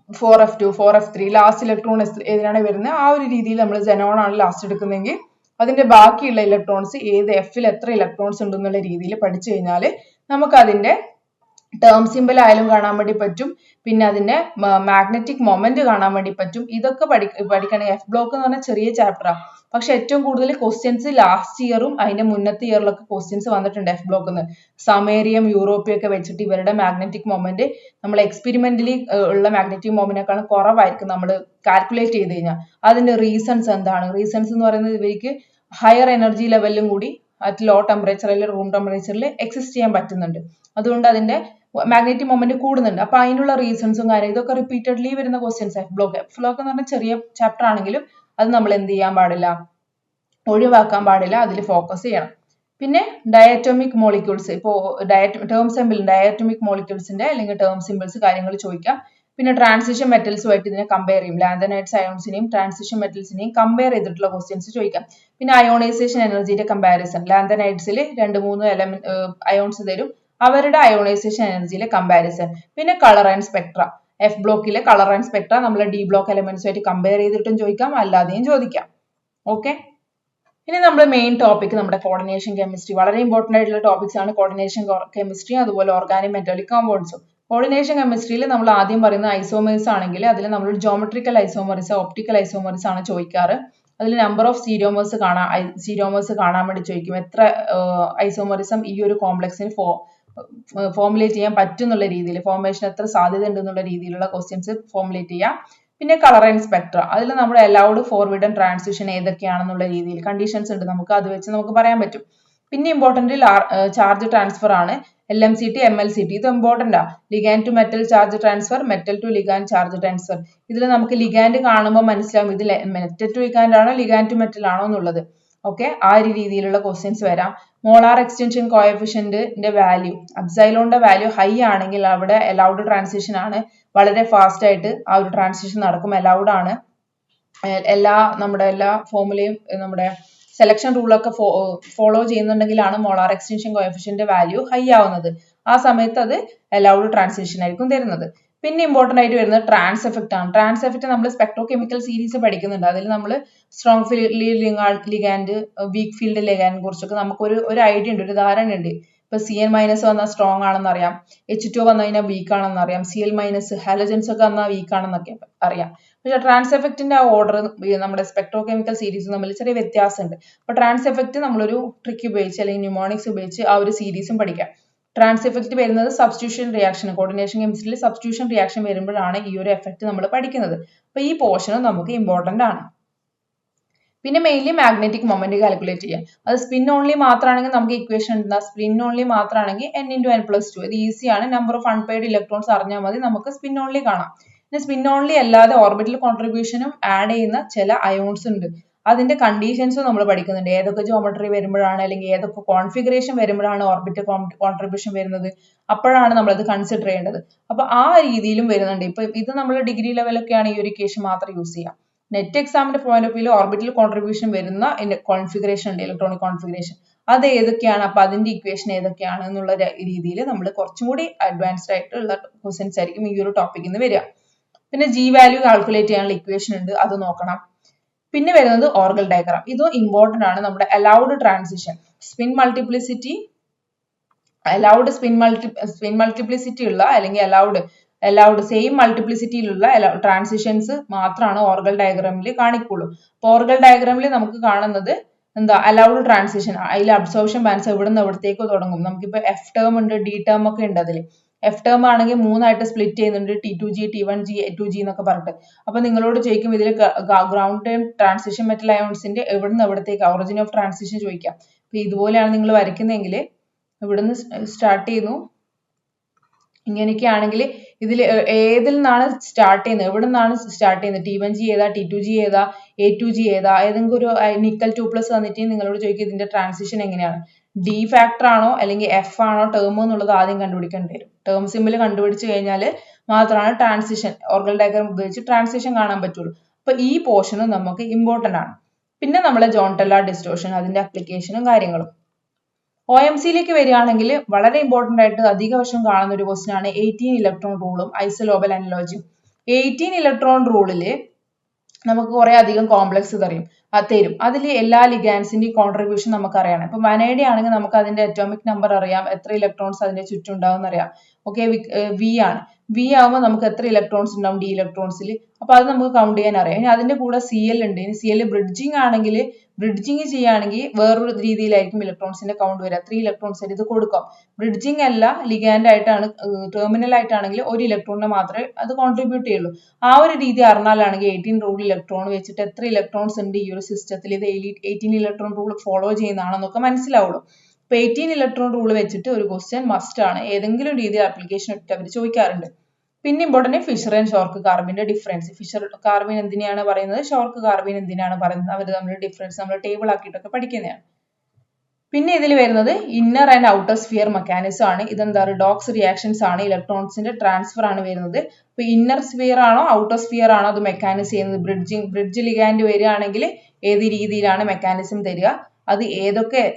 4f2 4f3 last electron ഏതിനാണ് വരുന്നത് ആ ഒരു രീതിയിൽ നമ്മൾ xenon ആണ് ലാസ്റ്റ് എടുക്കുന്നതെങ്കിൽ അതിന്റെ ബാക്കിയുള്ള ഇലക്ട്രോൺസ് ഏത് എഫിൽ എത്ര ഇലക്ട്രോൺസ് ഉണ്ടെന്നുള്ള രീതിയിൽ പഠിച്ചു കഴിഞ്ഞാൽ നമുക്ക് അതിന്റെ ടേം സിമ്പിൾ ആയാലും കാണാൻ വേണ്ടി പറ്റും. പിന്നെ അതിന്റെ മാഗ്നറ്റിക് മൊമെന്റ് കാണാൻ വേണ്ടി പറ്റും. ഇതൊക്കെ പഠിക്കണമെങ്കിൽ എഫ് ബ്ലോക്ക് എന്ന് പറഞ്ഞാൽ ചെറിയ ചാപ്റ്ററാണ്. പക്ഷെ ഏറ്റവും കൂടുതൽ ക്വസ്റ്റ്യൻസ് ലാസ്റ്റ് ഇയറും അതിന്റെ മുന്നത്തെ ഇയറിലൊക്കെ ക്വസ്റ്റ്യൻസ് വന്നിട്ടുണ്ട് എഫ് ബ്ലോക്കിൽ നിന്ന്. സമേരിയം യൂറോപ്പിയം ഒക്കെ വെച്ചിട്ട് ഇവരുടെ മാഗ്നറ്റിക് മൊമെന്റ് നമ്മൾ എക്സ്പെരിമെന്റലി ഉള്ള മാഗ്നറ്റിക് മൊമെന്റിനേക്കാളും കുറവായിരിക്കും നമ്മൾ കാൽക്കുലേറ്റ് ചെയ്ത് കഴിഞ്ഞാൽ. അതിന്റെ റീസൺസ് എന്താണ്? റീസൺസ് എന്ന് പറയുന്നത് ഇവർക്ക് ഹയർ എനർജി ലെവലിലും കൂടി അറ്റ് ലോ ടെമ്പറേച്ചറിൽ റൂം ടെമ്പറേച്ചറിൽ എക്സിസ്റ്റ് ചെയ്യാൻ പറ്റുന്നുണ്ട്. അതുകൊണ്ട് അതിന്റെ മാഗ്നറ്റിക് മൊമെന്റ് കൂടുന്നുണ്ട്. അപ്പൊ അതിനുള്ള റീസൺസും കാര്യം ഇതൊക്കെ റിപ്പീറ്റഡ്ലി വരുന്ന ക്വസ്റ്റ്യൻസ് എഫ് ബ്ലോക്ക് എന്ന് പറഞ്ഞാൽ ചെറിയ ചാപ്റ്റർ ആണെങ്കിലും അത് നമ്മൾ എന്ത് ചെയ്യാൻ പാടില്ല, ഒഴിവാക്കാൻ പാടില്ല, അതിൽ ഫോക്കസ് ചെയ്യണം. പിന്നെ ഡയറ്റോമിക് മോളിക്യൂൾസ്, ഇപ്പോൾ ടേം സിമ്പിൾ ഡയറ്റോമിക് മോളിക്യൂൾസിന്റെ അല്ലെങ്കിൽ ടേം സിമ്പിൾസ് കാര്യങ്ങൾ ചോദിക്കാം. പിന്നെ ട്രാൻസിഷൻ മെറ്റൽസുമായിട്ട് ഇതിനെ കമ്പയർ ചെയ്യും. ലാന്തനൈഡ്സ് അയോൺസിനെയും ട്രാൻസിഷൻ മെറ്റൽസിനെയും കമ്പയർ ചെയ്തിട്ടുള്ള ക്വസ്റ്റ്യൻസ് ചോദിക്കാം. പിന്നെ അയോണൈസേഷൻ എനർജിയുടെ കമ്പാരിസൺ, ലാന്തനൈഡ്സിൽ 2-3 അയോൺസ് തരും, അവരുടെ അയോണൈസേഷൻ എനർജിയിലെ കമ്പാരിസൺ. പിന്നെ കളർ ആൻഡ് സ്പെക്ട്ര, എഫ് ബ്ലോക്കിലെ കളർ ആൻഡ് സ്പെക്ട്ര നമ്മൾ ഡി ബ്ലോക്ക് എലമെന്റ്സുമായിട്ട് കമ്പയർ ചെയ്തിട്ടും ചോദിക്കാം, അല്ലാതെയും ചോദിക്കാം. ഓക്കെ, ഇനി നമ്മുടെ മെയിൻ ടോപ്പിക് നമ്മുടെ കോർഡിനേഷൻ കെമിസ്ട്രി. വളരെ ഇമ്പോർട്ടന്റ് ആയിട്ടുള്ള ടോപ്പിക്സ് ആണ് കോർഡിനേഷൻ കെമിസ്ട്രി, അതുപോലെ ഓർഗാനിക് മെറ്റാലിക് കോമ്പൗണ്ട്സും. കോർഡിനേഷൻ കെമിസ്ട്രിയിൽ നമ്മൾ ആദ്യം പറയുന്ന ഐസോമേഴ്സ് ആണെങ്കിൽ അതിൽ നമ്മൾ ജോമെട്രിക്കൽ ഐസോമേഴ്സ്, ഒപ്റ്റിക്കൽ ഐസോമേഴ്സ് ആണ് ചോദിക്കാറ്. അതിൽ നമ്പർ ഓഫ് സീരോമേഴ്സ് കാണാൻ വേണ്ടി ചോദിക്കും. എത്ര ഐസോമറിസം ഈ ഒരു കോംപ്ലക്സിന് ഫോർമുലേറ്റ് ചെയ്യാൻ പറ്റും എന്നുള്ള രീതിയിൽ, ഫോർമേഷൻ എത്ര സാധ്യത ഉണ്ട് എന്നുള്ള രീതിയിലുള്ള ക്വസ്റ്റ്യൻസ് ഫോർമുലേറ്റ് ചെയ്യാം. പിന്നെ കളർ ആൻഡ് സ്പെക്ട്ര, അതിൽ നമ്മുടെ അലൗഡ് ഫോർവിഡൻ ട്രാൻസിഷൻ ഏതൊക്കെയാണെന്നുള്ള രീതിയിൽ കണ്ടീഷൻസ് ഉണ്ട്, നമുക്ക് അത് വെച്ച് നമുക്ക് പറയാൻ പറ്റും. പിന്നെ ഇമ്പോർട്ടന്റ് ചാർജ് ട്രാൻസ്ഫർ ആണ്, LMCT MLCT. ഇത് ഇമ്പോർട്ടന്റ് ആ. Ligand to metal charge transfer, metal to ligand charge transfer. ഇതിൽ നമുക്ക് ലിഗാൻഡ് കാണുമ്പോൾ മനസ്സിലാവും ഇത് മെറ്റൽ ടു ലിഗാൻഡ് ആണോ ലിഗാൻഡ് ടു മെറ്റൽ ആണോ എന്നുള്ളത്. ഓക്കെ, ആ ഒരു രീതിയിലുള്ള ക്വസ്റ്റ്യൻസ് വരാം. മോളാർ എക്സ്റ്റൻഷൻ കോഎഫിഷ്യന്റിന്റെ വാല്യൂ, അബ്സൈലോണിന്റെ വാല്യൂ ഹൈ ആണെങ്കിൽ അവിടെ അലൗഡ് ട്രാൻസിഷൻ ആണ്, വളരെ ഫാസ്റ്റ് ആയിട്ട് ആ ഒരു ട്രാൻസിഷൻ നടക്കും, അലൗഡ് ആണ്. നമ്മുടെ എല്ലാ ഫോമുലയും നമ്മുടെ സെലക്ഷൻ റൂളൊക്കെ ഫോളോ ചെയ്യുന്നുണ്ടെങ്കിലാണ് molar extension coefficient value high ആവുന്നത്. ആ സമയത്ത് അത് അലൗഡ് ട്രാൻസിഷൻ ആയിരിക്കും തരുന്നത്. പിന്നെ ഇമ്പോർട്ടന്റ് ആയിട്ട് വരുന്നത് ട്രാൻസ് എഫക്റ്റ് ആണ്. ട്രാൻസ് എഫക്റ്റ് നമ്മൾ സ്പെക്ട്രോ കെമിക്കൽ സീരീസ് പഠിക്കുന്നുണ്ട്. അതിൽ നമ്മൾ strong field ligand, weak field ലിഗാൻഡിനെ കുറിച്ചൊക്കെ നമുക്ക് ഒരു ഐഡിയ ഉണ്ട്, ഒരു ധാരണ ഉണ്ട്. ഇപ്പൊ CN- വന്നാൽ സ്ട്രോങ് ആണെന്ന് അറിയാം, H2 വന്നു കഴിഞ്ഞാൽ വീക്ക് ആണെന്ന് അറിയാം, Cl- ഹാലജൻസ് ഒക്കെ വന്നാൽ വീക്ക് ആണെന്നൊക്കെ അറിയാം. പക്ഷെ ട്രാൻസ് എഫക്റ്റിന്റെ ആ ഓർഡർ നമ്മുടെ സ്പെക്ട്രോകെമിക്കൽ സീരീസും തമ്മിൽ ചെറിയ വ്യത്യാസമുണ്ട്. അപ്പൊ ട്രാൻസ് എഫക്റ്റ് നമ്മളൊരു ട്രിക്ക് ഉപയോഗിച്ച് അല്ലെങ്കിൽ ന്യൂമോണിക്സ് ഉപയോഗിച്ച് ആ ഒരു സീരീസും പഠിക്കാം. ട്രാൻസ് എഫക്റ്റ് വരുന്നത് സബ്സ്റ്റിറ്റ്യൂഷൻ റിയാക്ഷൻ, കോർഡിനേഷൻ കെമിസ്ട്രിയിൽ സബ്സ്റ്റിറ്റ്യൂഷൻ റിയാക്ഷൻ വരുമ്പോഴാണ് ഈ ഒരു എഫക്റ്റ് നമ്മൾ പഠിക്കുന്നത്. അപ്പൊ ഈ പോർഷനും നമുക്ക് ഇമ്പോർട്ടന്റ് ആണ്. പിന്നെ മെയിൻലി മാഗ്നറ്റിക് മൊമെന്റ് കാൽക്കുലേറ്റ് ചെയ്യാം. അത് സ്പിൻ ഓൺലി മാത്രമാണെങ്കിൽ നമുക്ക് ഇക്വേഷൻ എന്താ, സ്പിൻ ഓൺലി മാത്രമാണെങ്കിൽ n×n+2 ഇത് ഈസിയാണ്. നമ്പർ ഓഫ് അൺപെയർഡ് ഇലക്ട്രോൺസ് അറിഞ്ഞാൽ മതി, നമുക്ക് സ്പിൻ ഓൺലി കാണാം. പിന്നെ സ്പിൻ ഓൺലി അല്ലാതെ ഓർബിറ്റൽ കോൺട്രിബ്യൂഷനും ആഡ് ചെയ്യുന്ന ചില അയോൺസ് ഉണ്ട്. അതിന്റെ കണ്ടീഷൻസും നമ്മൾ പഠിക്കുന്നുണ്ട്. ഏതൊക്കെ ജോമെട്രി വരുമ്പോഴാണ് അല്ലെങ്കിൽ ഏതൊക്കെ കോൺഫിഗറേഷൻ വരുമ്പോഴാണ് ഓർബിറ്റൽ കോൺട്രിബ്യൂഷൻ വരുന്നത്, അപ്പോഴാണ് നമ്മൾ അത് കൺസിഡർ ചെയ്യേണ്ടത്. അപ്പൊ ആ രീതിയിലും വരുന്നുണ്ട്. ഇപ്പൊ ഇത് നമ്മൾ ഡിഗ്രി ലെവലൊക്കെയാണ് ഈ ഒരു ഇക്വേഷൻ മാത്രം യൂസ് ചെയ്യാം. നെറ്റ് എക്സാമിന്റെ point of view orbital contribution വരുന്ന കോൺഫിഗറേഷൻ ഉണ്ട്, ഇലക്ട്രോണിക് കോൺഫിഗറേഷൻ, അത് ഏതൊക്കെയാണ്, അപ്പൊ അതിന്റെ ഇക്വേഷൻ ഏതൊക്കെയാണ് എന്നുള്ള രീതിയിൽ നമ്മൾ കുറച്ചും കൂടി അഡ്വാൻസ്ഡ് ആയിട്ടുള്ള ക്വസ്റ്റ്യൻസ് ആയിരിക്കും ഈ ഒരു ടോപ്പിക്കിൽ നിന്ന് വരിക. പിന്നെ G വാല്യൂ കാൽക്കുലേറ്റ് ചെയ്യാനുള്ള ഇക്വേഷൻ ഉണ്ട്, അത് നോക്കണം. പിന്നെ വരുന്നത് ഓർഗൽ ഡയഗ്രാം. ഇതും ഇമ്പോർട്ടന്റ് ആണ്. നമ്മുടെ അലൗഡ് ട്രാൻസിഷൻ, സ്പിൻ മൾട്ടിപ്ലിസിറ്റി ഉള്ള അല്ലെങ്കിൽ അലൗഡ് സെയിം മൾട്ടിപ്ലിസിറ്റിയിലുള്ള ട്രാൻസിഷൻസ് മാത്രമാണ് ഓർഗൽ ഡയഗ്രാമിൽ കാണിക്കുള്ളൂ. അപ്പൊ ഓർഗൽ ഡയഗ്രാമിൽ നമുക്ക് കാണുന്നത് എന്താ, അലൗഡ് ട്രാൻസിഷൻ, അതിൽ അബ്സോർപ്ഷൻ ബാൻഡ്സ് എവിടെ നിന്ന് എവിടത്തേക്ക് തുടങ്ങും. നമുക്കിപ്പോ F ടേം ഉണ്ട്, D ടേം ഒക്കെ ഉണ്ട്. അതിൽ F ടേം ആണെങ്കിൽ 3 ആയിട്ട് സ്പ്ലിറ്റ് ചെയ്യുന്നുണ്ട്, T2G, T1G, A2G എന്നൊക്കെ പറഞ്ഞിട്ട്. അപ്പൊ നിങ്ങളോട് ചോദിക്കും ഇതിൽ ഗ്രൗണ്ട് ടൈം ട്രാൻസിഷൻ മെറ്റൽ അയോൺസിന്റെ എവിടെ നിന്ന് എവിടത്തേക്ക് ഒറിജിൻ ഓഫ് ട്രാൻസിഷൻ ചോദിക്കാം. അപ്പൊ ഇതുപോലെയാണ് നിങ്ങൾ വരയ്ക്കുന്നതെങ്കിൽ ഇവിടുന്ന് സ്റ്റാർട്ട് ചെയ്യുന്നു, ഇങ്ങനെയൊക്കെ ആണെങ്കിൽ ഇതിൽ ഏതിൽ നിന്നാണ് സ്റ്റാർട്ട് ചെയ്യുന്നത്, എവിടെ നിന്നാണ് സ്റ്റാർട്ട് ചെയ്യുന്നത്, T1G ഏതാ, T2G ഏതാ, A2G ഏതാ, ഏതെങ്കിലും ഒരു നിക്കൽ 2+ തന്നിട്ട് നിങ്ങളോട് ചോദിക്കും ഇതിന്റെ ട്രാൻസിഷൻ എങ്ങനെയാണ്, D ഫാക്ടർ ആണോ അല്ലെങ്കിൽ F ആണോ ടേം എന്നുള്ളത് ആദ്യം കണ്ടുപിടിക്കേണ്ടി വരും. ടേം സിമ്പിൾ കണ്ടുപിടിച്ച് കഴിഞ്ഞാൽ മാത്രമാണ് ട്രാൻസിഷൻ ഓർഗൽ ഡയഗ്രാം ഉപയോഗിച്ച് ട്രാൻസിഷൻ കാണാൻ പറ്റുള്ളൂ. അപ്പൊ ഈ പോർഷനും നമുക്ക് ഇമ്പോർട്ടന്റ് ആണ്. പിന്നെ നമ്മളെ ജോൺ-ടെല്ലർ ഡിസ്റ്റോർഷൻ, അതിന്റെ അപ്ലിക്കേഷനും കാര്യങ്ങളും. OMC-യിലേക്ക് വരികയാണെങ്കിൽ വളരെ ഇമ്പോർട്ടന്റ് ആയിട്ട് അധിക വർഷം കാണുന്ന ഒരു ക്വസ്റ്റ്യൻ ആണ് 18 ഇലക്ട്രോൺ റൂളും ഐസോലോബൽ അനലോജിയും. 18 ഇലക്ട്രോൺ റൂളില് നമുക്ക് കുറെ അധികം കോംപ്ലക്സ് തരും. അതിൽ എല്ലാ ലിഗാൻസിന്റെയും കോൺട്രിബ്യൂഷൻ നമുക്ക് അറിയണം. ഇപ്പൊ വനൈഡി ആണെങ്കിൽ നമുക്ക് അതിന്റെ അറ്റോമിക് നമ്പർ അറിയാം, എത്ര ഇലക്ട്രോൺസ് അതിന്റെ ചുറ്റും ഉണ്ടാവും എന്നറിയാം. ഓക്കെ, V ആണ്. V ആവുമ്പോൾ നമുക്ക് എത്ര ഇലക്ട്രോൺസ് ഉണ്ടാവും D ഇലക്ട്രോൺസിൽ, അപ്പൊ അത് നമുക്ക് കൗണ്ട് ചെയ്യാൻ അറിയാം. ഇനി അതിന്റെ കൂടെ Cl ഉണ്ട്. ഇനി Cl ബ്രിഡ്ജിങ് ആണെങ്കിൽ, ബ്രിഡ്ജിങ് ചെയ്യുകയാണെങ്കിൽ വേറൊരു രീതിയിലായിരിക്കും ഇലക്ട്രോൺസിന്റെ കൗണ്ട് വരിക. 3 ഇലക്ട്രോൺസ് ആയിട്ട് ഇത് കൊടുക്കാം. ബ്രിഡ്ജിങ് അല്ല, ലിഗാൻഡ് ആയിട്ടാണ്, ടെർമിനൽ ആയിട്ടാണെങ്കിൽ ഒരു ഇലക്ട്രോണിനെ മാത്രമേ അത് കോൺട്രിബ്യൂട്ട് ചെയ്യുള്ളൂ. ആ ഒരു രീതി അറിഞ്ഞാലാണെങ്കിൽ 18 റൂൾ ഇലക്ട്രോൺ വെച്ചിട്ട് എത്ര ഇലക്ട്രോൺസ് ഉണ്ട് ഈ ഒരു സിസ്റ്റത്തിൽ, ഇത് 18 ഇലക്ട്രോൺ റൂൾ ഫോളോ ചെയ്യുന്നതാണെന്നൊക്കെ മനസ്സിലാവുള്ളൂ. ഇപ്പൊ 18 ഇലക്ട്രോൺ റൂൾ വെച്ചിട്ട് ഒരു ക്വസ്റ്റ്യൻ മസ്റ്റ് ആണ്, ഏതെങ്കിലും രീതിയിൽ ആപ്ലിക്കേഷൻ ഇട്ട് അവർ ചോദിക്കാറുണ്ട്. പിന്നെ ഇമ്പോർട്ടന്റ് ഫിഷർ ആൻഡ് ഷോർക്ക് കാർബിന്റെ ഡിഫറൻസ്. ഫിഷർ കാർബിൻ എന്തിനാണ് പറയുന്നത്, ഷോർക്ക് കാർബിൻ എന്തിനാണ് പറയുന്നത്, അവർ തമ്മിൽ ഡിഫറൻസ് നമ്മൾ ടേബിൾ ആക്കിയിട്ടൊക്കെ പഠിക്കുന്നതാണ്. പിന്നെ ഇതിൽ വരുന്നത് inner and outer sphere mechanism ആണ്. ഇതെന്താ, റിഡോക്സ് റിയാക്ഷൻസ് ആണ്, ഇലക്ട്രോൺസിന്റെ ട്രാൻസ്ഫർ ആണ് വരുന്നത്. ഇപ്പൊ ഇന്നർ സ്ഫിയർ ആണോ ഔട്ടർ സ്ഫിയർ ആണോ അത് മെക്കാനിസം ചെയ്യുന്നത്, ബ്രിഡ്ജ് ലിഗാൻഡ് വരികയാണെങ്കിൽ ഏത് രീതിയിലാണ് മെക്കാനിസം തരിക, അത്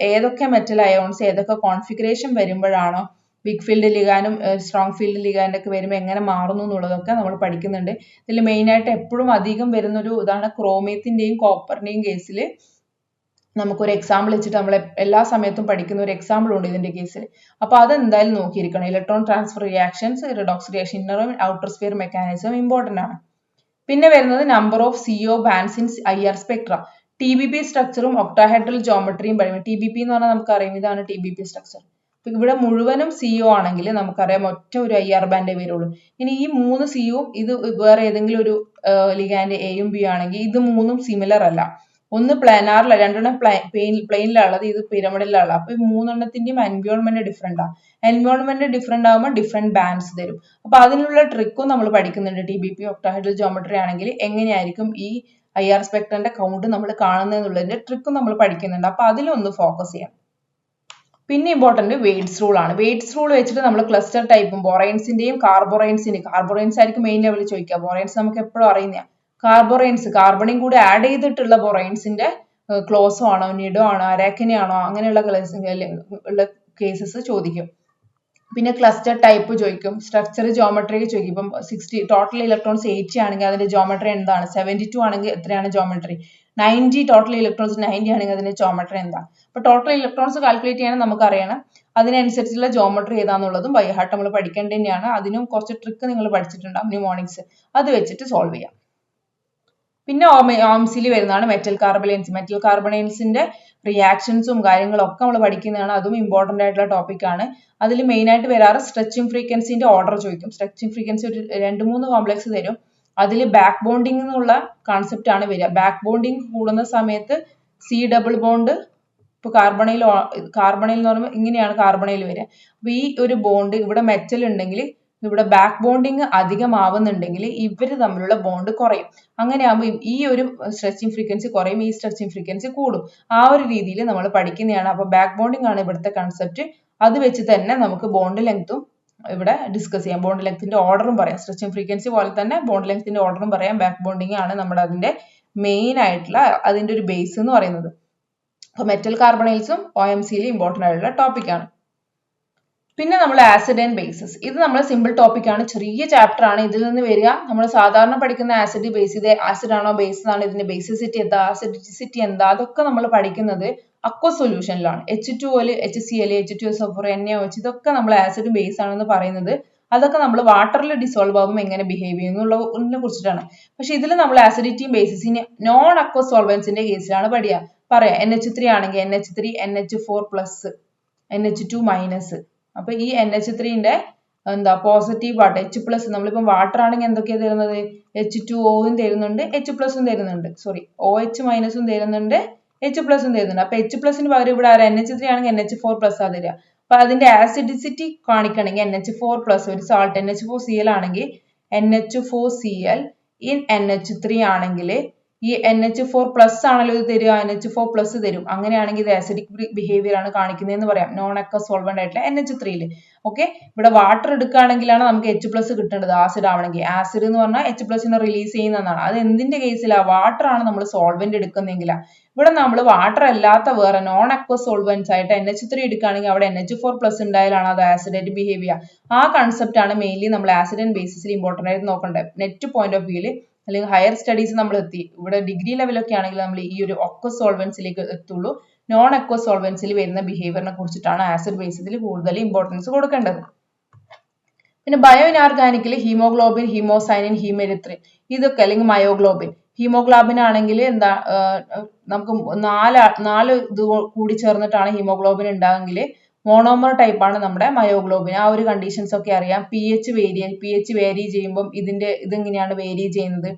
ഏതൊക്കെ മെറ്റൽ അയോൺസ് ഏതൊക്കെ കോൺഫിഗറേഷൻ വരുമ്പോഴാണോ ബിഗ് ഫീൽഡ് ലിഗാനും സ്ട്രോങ് ഫീൽഡ് ലിഗാൻഡ് ഒക്കെ വരുമ്പോൾ എങ്ങനെ മാറുന്നു എന്നുള്ളതൊക്കെ നമ്മൾ പഠിക്കുന്നുണ്ട്. ഇതിൽ മെയിൻ ആയിട്ട് എപ്പോഴും അധികം വരുന്നൊരു ഇതാണ് ക്രോമിയത്തിന്റെയും കോപ്പറിന്റെയും കേസിൽ നമുക്കൊരു എക്സാമ്പിൾ വെച്ചിട്ട് നമ്മൾ എല്ലാ സമയത്തും പഠിക്കുന്ന ഒരു എക്സാമ്പിൾ ഉണ്ട് ഇതിന്റെ കേസിൽ. അപ്പൊ അത് എന്തായാലും നോക്കിയിരിക്കണം. Electron transfer reactions, redox reaction, inner outer sphere mechanism important ആണ്. പിന്നെ വരുന്നത് number of CO bands in IR spectra. TBP സ്ട്രക്ചറും ഒക്ടാഹെഡ്രൽ ജോമെട്രിയും പഠിക്കും. TBP എന്ന് പറഞ്ഞാൽ നമുക്കറിയാം, ഇതാണ് TBP സ്ട്രക്ചർ. ഇവിടെ മുഴുവനും CO ആണെങ്കിൽ നമുക്കറിയാം ഒറ്റ ഒരു IR ബാൻഡേ വരുള്ളൂ. ഇനി ഈ 3 CO ഇത് വേറെ ഏതെങ്കിലും ഒരു ലിഗാൻഡ് Aയും B ആണെങ്കിൽ ഇത് മൂന്നും സിമിലർ അല്ല. ഒന്ന് പ്ലാനാറില, രണ്ടെണ്ണം പ്ലെയിനിലുള്ളത്, ഇത് പിരമിഡിലുള്ള. അപ്പൊ ഈ 3എണ്ണത്തിന്റെയും എൻവയോൺമെന്റ് ഡിഫറെന്റ് ആണ്. എൻവയോൺമെന്റ് ഡിഫറെന്റ് ആകുമ്പോൾ ഡിഫറെന്റ് ബാൻഡ്സ് തരും. അപ്പൊ അതിനുള്ള ട്രിക്കും നമ്മൾ പഠിക്കുന്നുണ്ട്. TBP ഒക്ടാഹെഡ്രൽ ജോമെട്രി ആണെങ്കിൽ എങ്ങനെയായിരിക്കും ഈ IR സ്പെക്ട്രന്റെ കൗണ്ട് നമ്മൾ കാണുന്നതിനുള്ളതിന്റെ ട്രിക്കും നമ്മൾ പഠിക്കുന്നുണ്ട്. അപ്പൊ അതിലൊന്ന് ഫോക്കസ് ചെയ്യാം. പിന്നെ ഇമ്പോർട്ടന്റ് വെയ്റ്റ്സ് റൂൾ ആണ്. വെയ്റ്റ്സ് റൂൾ വെച്ചിട്ട് നമ്മൾ ക്ലസ്റ്റർ ടൈപ്പും ബൊറൈൻസിന്റെയും കാർബോറൈൻസ് ആയിരിക്കും മെയിൻ ലെവലിൽ ചോദിക്കുക. ബൊറൈൻസ് നമുക്ക് എപ്പോഴും അറിയുന്ന കാർബണിയും കൂടി ആഡ് ചെയ്തിട്ടുള്ള ബൊറൈൻസിന്റെ ക്ലോസോ ആണോ, നിഡോ ആണോ, അരാക്കിനി ആണോ, അങ്ങനെയുള്ള കേസസ് ചോദിക്കും. പിന്നെ ക്ലസ്റ്റർ ടൈപ്പ് ചോദിക്കും, സ്ട്രക്ചർ ജോമെട്രി ചോദിക്കും. ഇപ്പം 60 ടോട്ടൽ ഇലക്ട്രോൺസ് 80 ആണെങ്കിൽ അതിന്റെ ജോമെട്രി എന്താണ്, 72 ആണെങ്കിൽ എത്രയാണ് ജോമെട്രി, 90 ടോട്ടൽ ഇലക്ട്രോൺസ് 90 ആണെങ്കിൽ അതിന്റെ ജോമെട്രി എന്താ. അപ്പൊ ടോട്ടൽ ഇലക്ട്രോൺസ് കാൽക്കുലേറ്റ് ചെയ്യാൻ നമുക്ക് അറിയണം അതിനനുസരിച്ചുള്ള ജോമെട്രി ഏതാന്നുള്ളതും ബൈ ഹാർട്ട് നമ്മൾ പഠിക്കേണ്ടത് തന്നെയാണ്. അതിനും കുറച്ച് ട്രിക്ക് നിങ്ങൾ പഠിച്ചിട്ടുണ്ടാവും ന്യൂമോണിക്സ്, അത് വെച്ചിട്ട് സോൾവ് ചെയ്യാം. പിന്നെ OMC വരുന്നതാണ് മെറ്റൽ കാർബണൈൻസ്. മെറ്റൽ കാർബണൈൻസിന്റെ റിയാക്ഷൻസും കാര്യങ്ങളും ഒക്കെ നമ്മൾ പഠിക്കുന്നതാണ്. അതും ഇമ്പോർട്ടന്റ് ആയിട്ടുള്ള ടോപ്പിക് ആണ്. അതിൽ മെയിൻ ആയിട്ട് വരാറ് സ്ട്രെച്ചിങ് ഫ്രീക്വൻസിന്റെ ഓർഡർ ചോദിക്കും. സ്ട്രെച്ചിങ് ഫ്രീക്വൻസി ഒരു 2-3 കോംപ്ലക്സ് തരും. അതിൽ ബാക്ക് ബോണ്ടിങ് എന്നുള്ള കോൺസെപ്റ്റ് ആണ് വരിക. ബാക്ക് ബോണ്ടിങ് കൂടുന്ന സമയത്ത് C ഡബിൾ ബോണ്ട്, ഇപ്പൊ കാർബണൈൽ എന്ന് പറയുമ്പോൾ ഇങ്ങനെയാണ് കാർബണൈൽ വരിക. അപ്പൊ ഈ ഒരു ബോണ്ട് ഇവിടെ മെറ്റൽ ഉണ്ടെങ്കിൽ ഇവിടെ ബാക്ക് ബോണ്ടിങ് അധികമാവുന്നുണ്ടെങ്കിൽ ഇവർ തമ്മിലുള്ള ബോണ്ട് കുറയും. അങ്ങനെയാകുമ്പോൾ ഈ ഒരു സ്ട്രെച്ചിങ് ഫ്രീക്വൻസി കുറയും, ഈ സ്ട്രെച്ചിങ് ഫ്രീക്വൻസി കൂടും. ആ ഒരു രീതിയിൽ നമ്മൾ പഠിക്കുന്നതാണ്. അപ്പൊ ബാക്ക് ബോണ്ടിങ് ആണ് ഇവിടുത്തെ കൺസെപ്റ്റ്. അത് വെച്ച് തന്നെ നമുക്ക് ബോണ്ട് ലെങ്ത്തും ഇവിടെ ഡിസ്കസ് ചെയ്യാം. ബോണ്ട് ലെങ്ത്തിന്റെ ഓർഡറും പറയാം. സ്ട്രെച്ചിങ് ഫ്രീക്വൻസി പോലെ തന്നെ ബോണ്ട് ലെങ്ത്തിന്റെ ഓർഡറും പറയാം. ബാക്ക് ബോണ്ടിങ് ആണ് നമ്മുടെ അതിന്റെ മെയിൻ ആയിട്ടുള്ള അതിന്റെ ഒരു ബേസ് എന്ന് പറയുന്നത്. അപ്പൊ മെറ്റൽ കാർബണൈൽസും OMC-യിൽ ഇമ്പോർട്ടന്റ് ആയിട്ടുള്ള ടോപ്പിക് ആണ്. പിന്നെ നമ്മൾ ആസിഡ് ആൻഡ് ബേസസ്. ഇത് നമ്മൾ സിമ്പിൾ ടോപ്പിക് ആണ്, ചെറിയ ചാപ്റ്റർ ആണ്. ഇതിൽ നിന്ന് വരിക നമ്മൾ സാധാരണ പഠിക്കുന്ന ആസിഡ് ബേസ്, ഇത് ആസിഡ് ആണോ ബേസ് ആണോ, ഇതിന്റെ ബേസിസിറ്റി എന്താ, ആസിഡിസിറ്റി എന്താ, അതൊക്കെ നമ്മൾ പഠിക്കുന്നത് aqueous സൊല്യൂഷനിലാണ്. H2O, HCl, H2SO4, NaOH, ഇതൊക്കെ നമ്മൾ ആസിഡ് ബേസ് ആണെന്ന് പറയുന്നത്. അതൊക്കെ നമ്മൾ വാട്ടറിൽ ഡിസോൾവ് ആകുമ്പോൾ എങ്ങനെ ബിഹേവ് ചെയ്യുന്നതിനെ കുറിച്ചിട്ടാണ്. പക്ഷെ ഇതിൽ നമ്മൾ ആസിഡിറ്റിയും ബേസിസിനെ നോൺ അക്വസ് സോൾവെന്റ്സിന്റെ കേസിലാണ് പറയാം. NH3 ആണെങ്കിൽ NH3, NH4+, NH2-. അപ്പൊ ഈ NH3ന്റെ എന്താ പോസിറ്റീവ് പാർട്ട് H+, നമ്മളിപ്പം വാട്ടർ ആണെങ്കിൽ എന്തൊക്കെയാണ് തരുന്നത്, H2O തരുന്നുണ്ട്, H+ഉം തരുന്നുണ്ട്, OH- തരുന്നുണ്ട്, H+ഉം തരുന്നുണ്ട്. അപ്പൊ H+ന് പകരം ഇവിടെ NH3 ആണെങ്കിൽ NH4+ ആ തരിക. അപ്പൊ അതിന്റെ ആസിഡിസിറ്റി കാണിക്കണമെങ്കിൽ NH4+, ഒരു സാൾട്ട് NH4Cl ആണെങ്കിൽ NH4Cl in NH3 ആണെങ്കിൽ ഈ NH4+ ആണല്ലോ ഇത് തരിക, NH4+ തരും. അങ്ങനെയാണെങ്കിൽ ഇത് ആസിഡിക് ബിഹേവിയർ ആണ് കാണിക്കുന്നതെന്ന് പറയാം, നോൺ അക്വസ് സോൾവെന്റ് ആയിട്ടുള്ള NH3-ൽ. ഓക്കെ, ഇവിടെ വാട്ടർ എടുക്കുകയാണെങ്കിലാണ് നമുക്ക് H+ കിട്ടേണ്ടത് ആസിഡ് ആവണമെങ്കിൽ. ആസിഡ് എന്ന് പറഞ്ഞാൽ H+നെ റിലീസ് ചെയ്യുന്നതാണ്. അത് എന്തിന്റെ കേസിലാണ്, വാട്ടർ ആണ് നമ്മൾ സോൾവെന്റ് എടുക്കുന്നെങ്കിലാണ്. ഇവിടെ നമ്മൾ വാട്ടർ അല്ലാത്ത വേറെ നോൺ അക്വസ് സോൾവെന്റ്സ് ആയിട്ട് NH3 എടുക്കുകയാണെങ്കിൽ അവിടെ NH4+ ഉണ്ടായാലാണ് അത് ആസിഡായിട്ട് ബിഹേവ് ചെയ്യുക. ആ കൺസെപ്റ്റ് ആണ് മെയിൻലി നമ്മൾ ആസിഡ് ആൻഡ് ബേസിസിൽ ഇമ്പോർട്ടന്റ് ആയിട്ട് നോക്കേണ്ടത്. നെറ്റ് പോയിന്റ് ഓഫ് വ്യൂല് അല്ലെങ്കിൽ ഹയർ സ്റ്റഡീസ് നമ്മൾ എത്തി, ഇവിടെ ഡിഗ്രി ലെവലൊക്കെ ആണെങ്കിൽ നമ്മൾ ഈ ഒരു അക്വസ് സോൾവെന്റ്സിലേക്ക് എത്തുള്ളൂ. നോൺ അക്വസ് സോൾവെന്റ്സിൽ വരുന്ന ബിഹേവിയറിനെ കുറിച്ചിട്ടാണ് ആസിഡ് ബേസിസിൽ കൂടുതൽ ഇമ്പോർട്ടൻസ് കൊടുക്കേണ്ടത്. പിന്നെ ബയോ ഇൻഓർഗാനിക്കിൽ ഹീമോഗ്ലോബിൻ, ഹീമോസൈനിൻ, ഹീമെരിത്രിൻ, ഇതൊക്കെ അല്ലെങ്കിൽ മയോഗ്ലോബിൻ. ഹീമോഗ്ലോബിൻ ആണെങ്കിൽ എന്താ, നമുക്ക് നാല് ഇത് കൂടി ചേർന്നിട്ടാണ് ഹീമോഗ്ലോബിൻ ഉണ്ടാകുമെങ്കിൽ മോണോമർ ടൈപ്പ് ആണ് നമ്മുടെ മയോഗ്ലോബിൻ. ആ ഒരു കണ്ടീഷൻസ് ഒക്കെ അറിയാം. pH വേരി ചെയ്യുമ്പോൾ ഇതെങ്ങനെയാണ് വേരി ചെയ്യുന്നത്.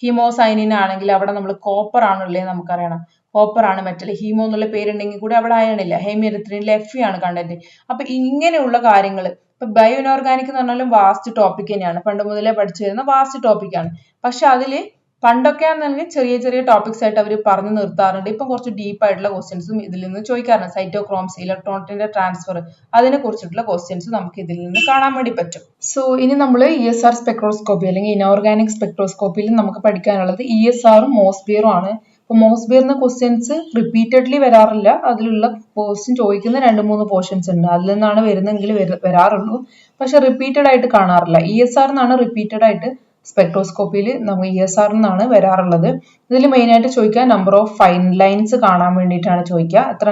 ഹീമോസൈനിൻ ആണെങ്കിൽ അവിടെ നമ്മൾ കോപ്പർ ആണുള്ളത് നമുക്കറിയണം. കോപ്പർ ആണ് മെറ്റൽ. ഹീമോ എന്നുള്ള പേരുണ്ടെങ്കിൽ കൂടി അവിടെ അയൺ ഇല്ല. ഹെമിരിത്രിനിൽ Fe ആണ് കണ്ടന്റ്. അപ്പൊ ഇങ്ങനെയുള്ള കാര്യങ്ങൾ ഇപ്പൊ ബയോ ഇൻഓർഗാനിക് എന്ന് പറഞ്ഞാലും വാസ്റ്റ് ടോപ്പിക് തന്നെയാണ്, പണ്ട് മുതലേ പഠിച്ചു വരുന്ന വാസ്റ്റ് ടോപ്പിക് ആണ്. പക്ഷെ അതില് പണ്ടൊക്കെ ആണെന്നുണ്ടെങ്കിൽ ചെറിയ ചെറിയ ടോപ്പിക്സ് ആയിട്ട് അവർ പറഞ്ഞു നിർത്താറുണ്ട്. ഇപ്പം കുറച്ച് ഡീപ്പ് ആയിട്ടുള്ള ക്വസ്റ്റ്യൻസും ഇതിൽ നിന്ന് ചോദിക്കാറുണ്ട്. സൈറ്റോക്രോംസ്, ഇലക്ട്രോണിന്റെ ട്രാൻസ്ഫർ, അതിനെ കുറിച്ചിട്ടുള്ള ക്വസ്റ്റ്യൻസ് നമുക്ക് ഇതിൽ നിന്ന് കാണാൻ വേണ്ടി പറ്റും. സോ ഇനി നമ്മൾ ESR സ്പെക്ട്രോസ്കോപ്പി അല്ലെങ്കിൽ ഇനോർഗാനിക് സ്പെക്ട്രോസ്കോപ്പിയിൽ നമുക്ക് പഠിക്കാനുള്ളത് ESR-ഉം മോസ്ബിയറും ആണ്. അപ്പൊ മോസ്ബിയറിന് ക്വസ്റ്റ്യൻസ് റിപ്പീറ്റഡ്ലി വരാറില്ല. അതിലുള്ള ക്വസ്റ്റ്യൻ ചോദിക്കുന്ന 2-3 പോർഷൻസ് ഉണ്ട്, അതിൽ നിന്നാണ് വരുന്നെങ്കിൽ വരാറുള്ളൂ. പക്ഷെ റിപ്പീറ്റഡ് ആയിട്ട് കാണാറില്ല. ESR എന്നാണ് റിപ്പീറ്റഡ് ആയിട്ട് സ്പെക്ട്രോസ്കോപ്പിയിൽ നമുക്ക് ESR എന്നാണ് വരാറുള്ളത്. ഇതിൽ മെയിൻ ആയിട്ട് ചോദിക്കുക നമ്പർ ഓഫ് ഫൈൻ ലൈൻസ് കാണാൻ വേണ്ടിയിട്ടാണ് ചോദിക്കുക. എത്ര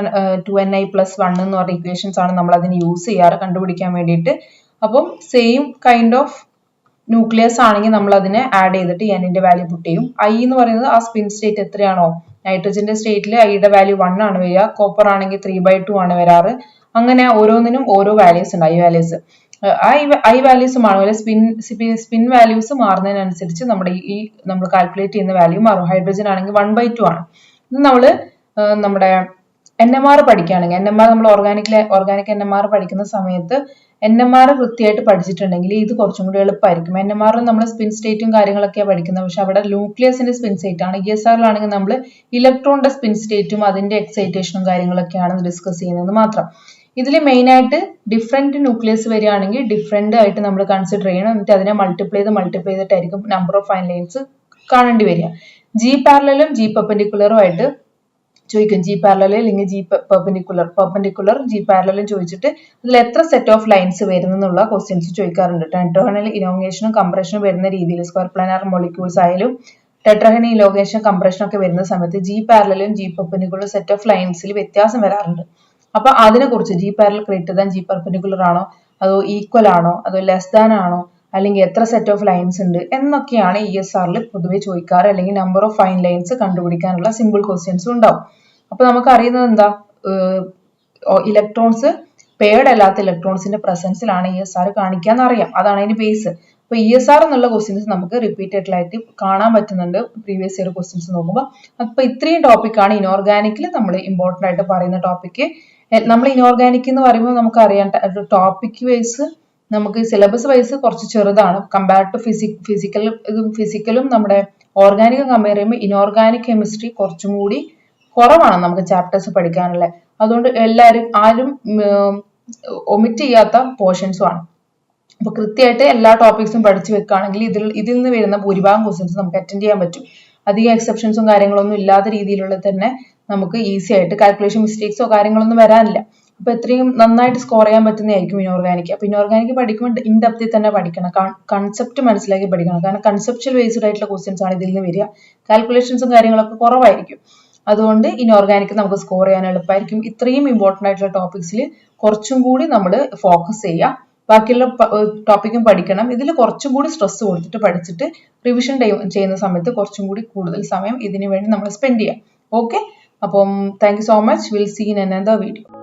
2ni+1 എന്ന് പറഞ്ഞ ഇക്വേഷൻസ് ആണ് നമ്മൾ അതിന് യൂസ് ചെയ്യാറ് കണ്ടുപിടിക്കാൻ വേണ്ടിയിട്ട്. അപ്പം സെയിം കൈൻഡ് ഓഫ് ന്യൂക്ലിയസ് ആണെങ്കിൽ നമ്മൾ അതിനെ ആഡ് ചെയ്തിട്ട് n-ന്റെ വാല്യൂ പുട്ട് ചെയ്യും. I എന്ന് പറയുന്നത് ആ സ്പിൻ സ്റ്റേറ്റ് എത്രയാണോ, നൈട്രജന്റെ സ്റ്റേറ്റിൽ I-യുടെ വാല്യൂ 1 ആണ് വരിക. കോപ്പർ ആണെങ്കിൽ 3/2 ആണ് വരാറ്. അങ്ങനെ ഓരോന്നിനും ഓരോ വാല്യൂസ് ഉണ്ട്, I വാല്യൂസ് മാറും. സ്പിൻ വാല്യൂസ് മാറുന്നതിനനുസരിച്ച് നമ്മുടെ നമ്മൾ കാൽക്കുലേറ്റ് ചെയ്യുന്ന വാല്യൂ മാറും. ഹൈഡ്രജൻ ആണെങ്കിൽ 1/2 ആണ്. ഇത് നമ്മള് നമ്മുടെ NMR പഠിക്കുകയാണെങ്കിൽ, NMR നമ്മൾ ഓർഗാനിക് NMR പഠിക്കുന്ന സമയത്ത് NMR കൃത്യമായിട്ട് പഠിച്ചിട്ടുണ്ടെങ്കിൽ ഇത് കുറച്ചും കൂടി എളുപ്പമായിരിക്കും. NMR നമ്മൾ സ്പിൻ സ്റ്റേറ്റും കാര്യങ്ങളൊക്കെയാണ് പഠിക്കുന്നത്, പക്ഷെ അവിടെ ന്യൂക്ലിയസിന്റെ സ്പിൻ സ്റ്റേറ്റ് ആണ്. ESR-ലാണെങ്കിൽ നമ്മൾ ഇലക്ട്രോണിന്റെ സ്പിൻ സ്റ്റേറ്റും അതിന്റെ എക്സൈറ്റേഷനും കാര്യങ്ങളൊക്കെയാണ് ഡിസ്കസ് ചെയ്യുന്നത് മാത്രം. ഇതിൽ മെയിൻ ആയിട്ട് ഡിഫറെന്റ് ന്യൂക്ലിയസ് വരികയാണെങ്കിൽ ഡിഫറെന്റ് ആയിട്ട് നമ്മൾ കൺസിഡർ ചെയ്യണം. എന്നിട്ട് അതിനെ മൾട്ടിപ്ലൈ ചെയ്തിട്ടായിരിക്കും നമ്പർ ഓഫ് ഫൈൻ ലൈൻസ് കാണേണ്ടി വരിക. G പാരലലും G പെർപെൻഡിക്കുലറും ആയിട്ട് ചോദിക്കും. G പാരലൽ അല്ലെങ്കിൽ G പെർപെൻഡിക്കുലർ G പാരലലും ചോദിച്ചിട്ട് അതിൽ എത്ര സെറ്റ് ഓഫ് ലൈൻസ് വരുന്നുള്ള ക്വസ്റ്റ്യൻസ് ചോദിക്കാറുണ്ട്. ടെട്രഹണൽ ഇലോങ്ങേഷനും കംപ്രഷനും വരുന്ന രീതിയിൽ സ്ക്വയർ പ്ലാനാർ മോളിക്യൂൾസ് ആയാലും ടെട്രഹണൽ ഇലോങ്ങേഷൻ കംപ്രഷൻ ഒക്കെ വരുന്ന സമയത്ത് G പാരലലും G പെർപെൻഡിക്കുലർ സെറ്റ് ഓഫ് ലൈൻസിൽ വ്യത്യാസം വരാറുണ്ട്. അപ്പൊ അതിനെക്കുറിച്ച് G parallel greater than G perpendicular ആണോ, അതോ ഈക്വൽ ആണോ, അതോ ലെസ് ദാൻ ആണോ, അല്ലെങ്കിൽ എത്ര സെറ്റ് ഓഫ് ലൈൻസ് ഉണ്ട് എന്നൊക്കെയാണ് ESRൽ പൊതുവെ ചോദിക്കാറ്. അല്ലെങ്കിൽ നമ്പർ ഓഫ് ഫൈൻ ലൈൻസ് കണ്ടുപിടിക്കാനുള്ള സിമ്പിൾ ക്വസ്റ്റ്യൻസും ഉണ്ടാവും. അപ്പൊ നമുക്ക് അറിയുന്നത് എന്താ, ഇലക്ട്രോൺസ് പെയർഡ് അല്ലാത്ത ഇലക്ട്രോൺസിന്റെ പ്രസൻസിലാണ് ESR കാണിക്കാന്ന് അറിയാം. അതാണ് അതിന്റെ ബേസ്. അപ്പൊ ESR എന്നുള്ള ക്വസ്റ്റ്യൻസ് നമുക്ക് റിപ്പീറ്റഡ് ആയിട്ട് കാണാൻ പറ്റുന്നുണ്ട് പ്രീവിയസ് ഇയർ ക്വസ്റ്റ്യൻസ് നോക്കുമ്പോൾ. അപ്പൊ ഇത്രയും ടോപ്പിക്കാണ് ഇനോർഗാനിക്കിൽ നമ്മൾ ഇമ്പോർട്ടന്റ് ആയിട്ട് പറയുന്ന ടോപ്പിക്ക്. നമ്മൾ ഇനോർഗാനിക് എന്ന് പറയുമ്പോൾ നമുക്ക് അറിയാം ടോപ്പിക് വൈസ് നമുക്ക് സിലബസ് വൈസ് കുറച്ച് ചെറുതാണ് കമ്പയർ ടു ഫിസിക്കലും നമ്മുടെ ഓർഗാനിക്കും കമ്പയർ ചെയ്യുമ്പോൾ ഇനോർഗാനിക് കെമിസ്ട്രി കുറച്ചും കൂടി കുറവാണ് നമുക്ക് ചാപ്റ്റേഴ്സ് പഠിക്കാനുള്ളത്. അതുകൊണ്ട് ആരും ഒമിറ്റ് ചെയ്യാത്ത പോർഷൻസും ആണ്. അപ്പൊ കൃത്യമായിട്ട് എല്ലാ ടോപ്പിക്സും പഠിച്ചു വെക്കുകയാണെങ്കിൽ ഇതിൽ നിന്ന് വരുന്ന ഭൂരിഭാഗം ക്വസ്റ്റ്യൻസ് നമുക്ക് അറ്റൻഡ് ചെയ്യാൻ പറ്റും. അധികം എക്സെപ്ഷൻസും കാര്യങ്ങളൊന്നും ഇല്ലാത്ത രീതിയിലുള്ള തന്നെ നമുക്ക് ഈസി ആയിട്ട് കാൽക്കുലേഷൻ മിസ്റ്റേക്സോ കാര്യങ്ങളൊന്നും വരാനില്ല. അപ്പൊ എത്രയും നന്നായിട്ട് സ്കോർ ചെയ്യാൻ പറ്റുന്നതായിരിക്കും ഇനോർഗാനിക്. അപ്പൊ ഇനോർഗാനിക് പഠിക്കുമ്പോൾ ഇൻ ഡെപ്തിൽ തന്നെ പഠിക്കണം, കൺസെപ്റ്റ് മനസ്സിലാക്കി പഠിക്കണം. കാരണം കൺസെപ്ച്വൽ ബേസ്ഡ് ആയിട്ടുള്ള ക്വസ്റ്റ്യൻസ് ആണ് ഇതിൽ നിന്ന് വരിക. കാൽക്കുലേഷൻസും കാര്യങ്ങളൊക്കെ കുറവായിരിക്കും. അതുകൊണ്ട് ഇനോർഗാനിക് നമുക്ക് സ്കോർ ചെയ്യാൻ എളുപ്പമായിരിക്കും. ഇത്രയും ഇമ്പോർട്ടന്റ് ആയിട്ടുള്ള ടോപ്പിക്സിൽ കുറച്ചും കൂടി നമ്മൾ ഫോക്കസ് ചെയ്യുക. ബാക്കിയുള്ള ടോപ്പിക്കും പഠിക്കണം. ഇതിൽ കുറച്ചും കൂടി സ്ട്രെസ് കൊടുത്തിട്ട് പഠിച്ചിട്ട് റിവിഷൻ ചെയ്യുന്ന സമയത്ത് കുറച്ചും കൂടി കൂടുതൽ സമയം ഇതിനു വേണ്ടി നമ്മൾ സ്പെൻഡ് ചെയ്യാം. ഓക്കെ, അപ്പം thank you so much. Will see in another video.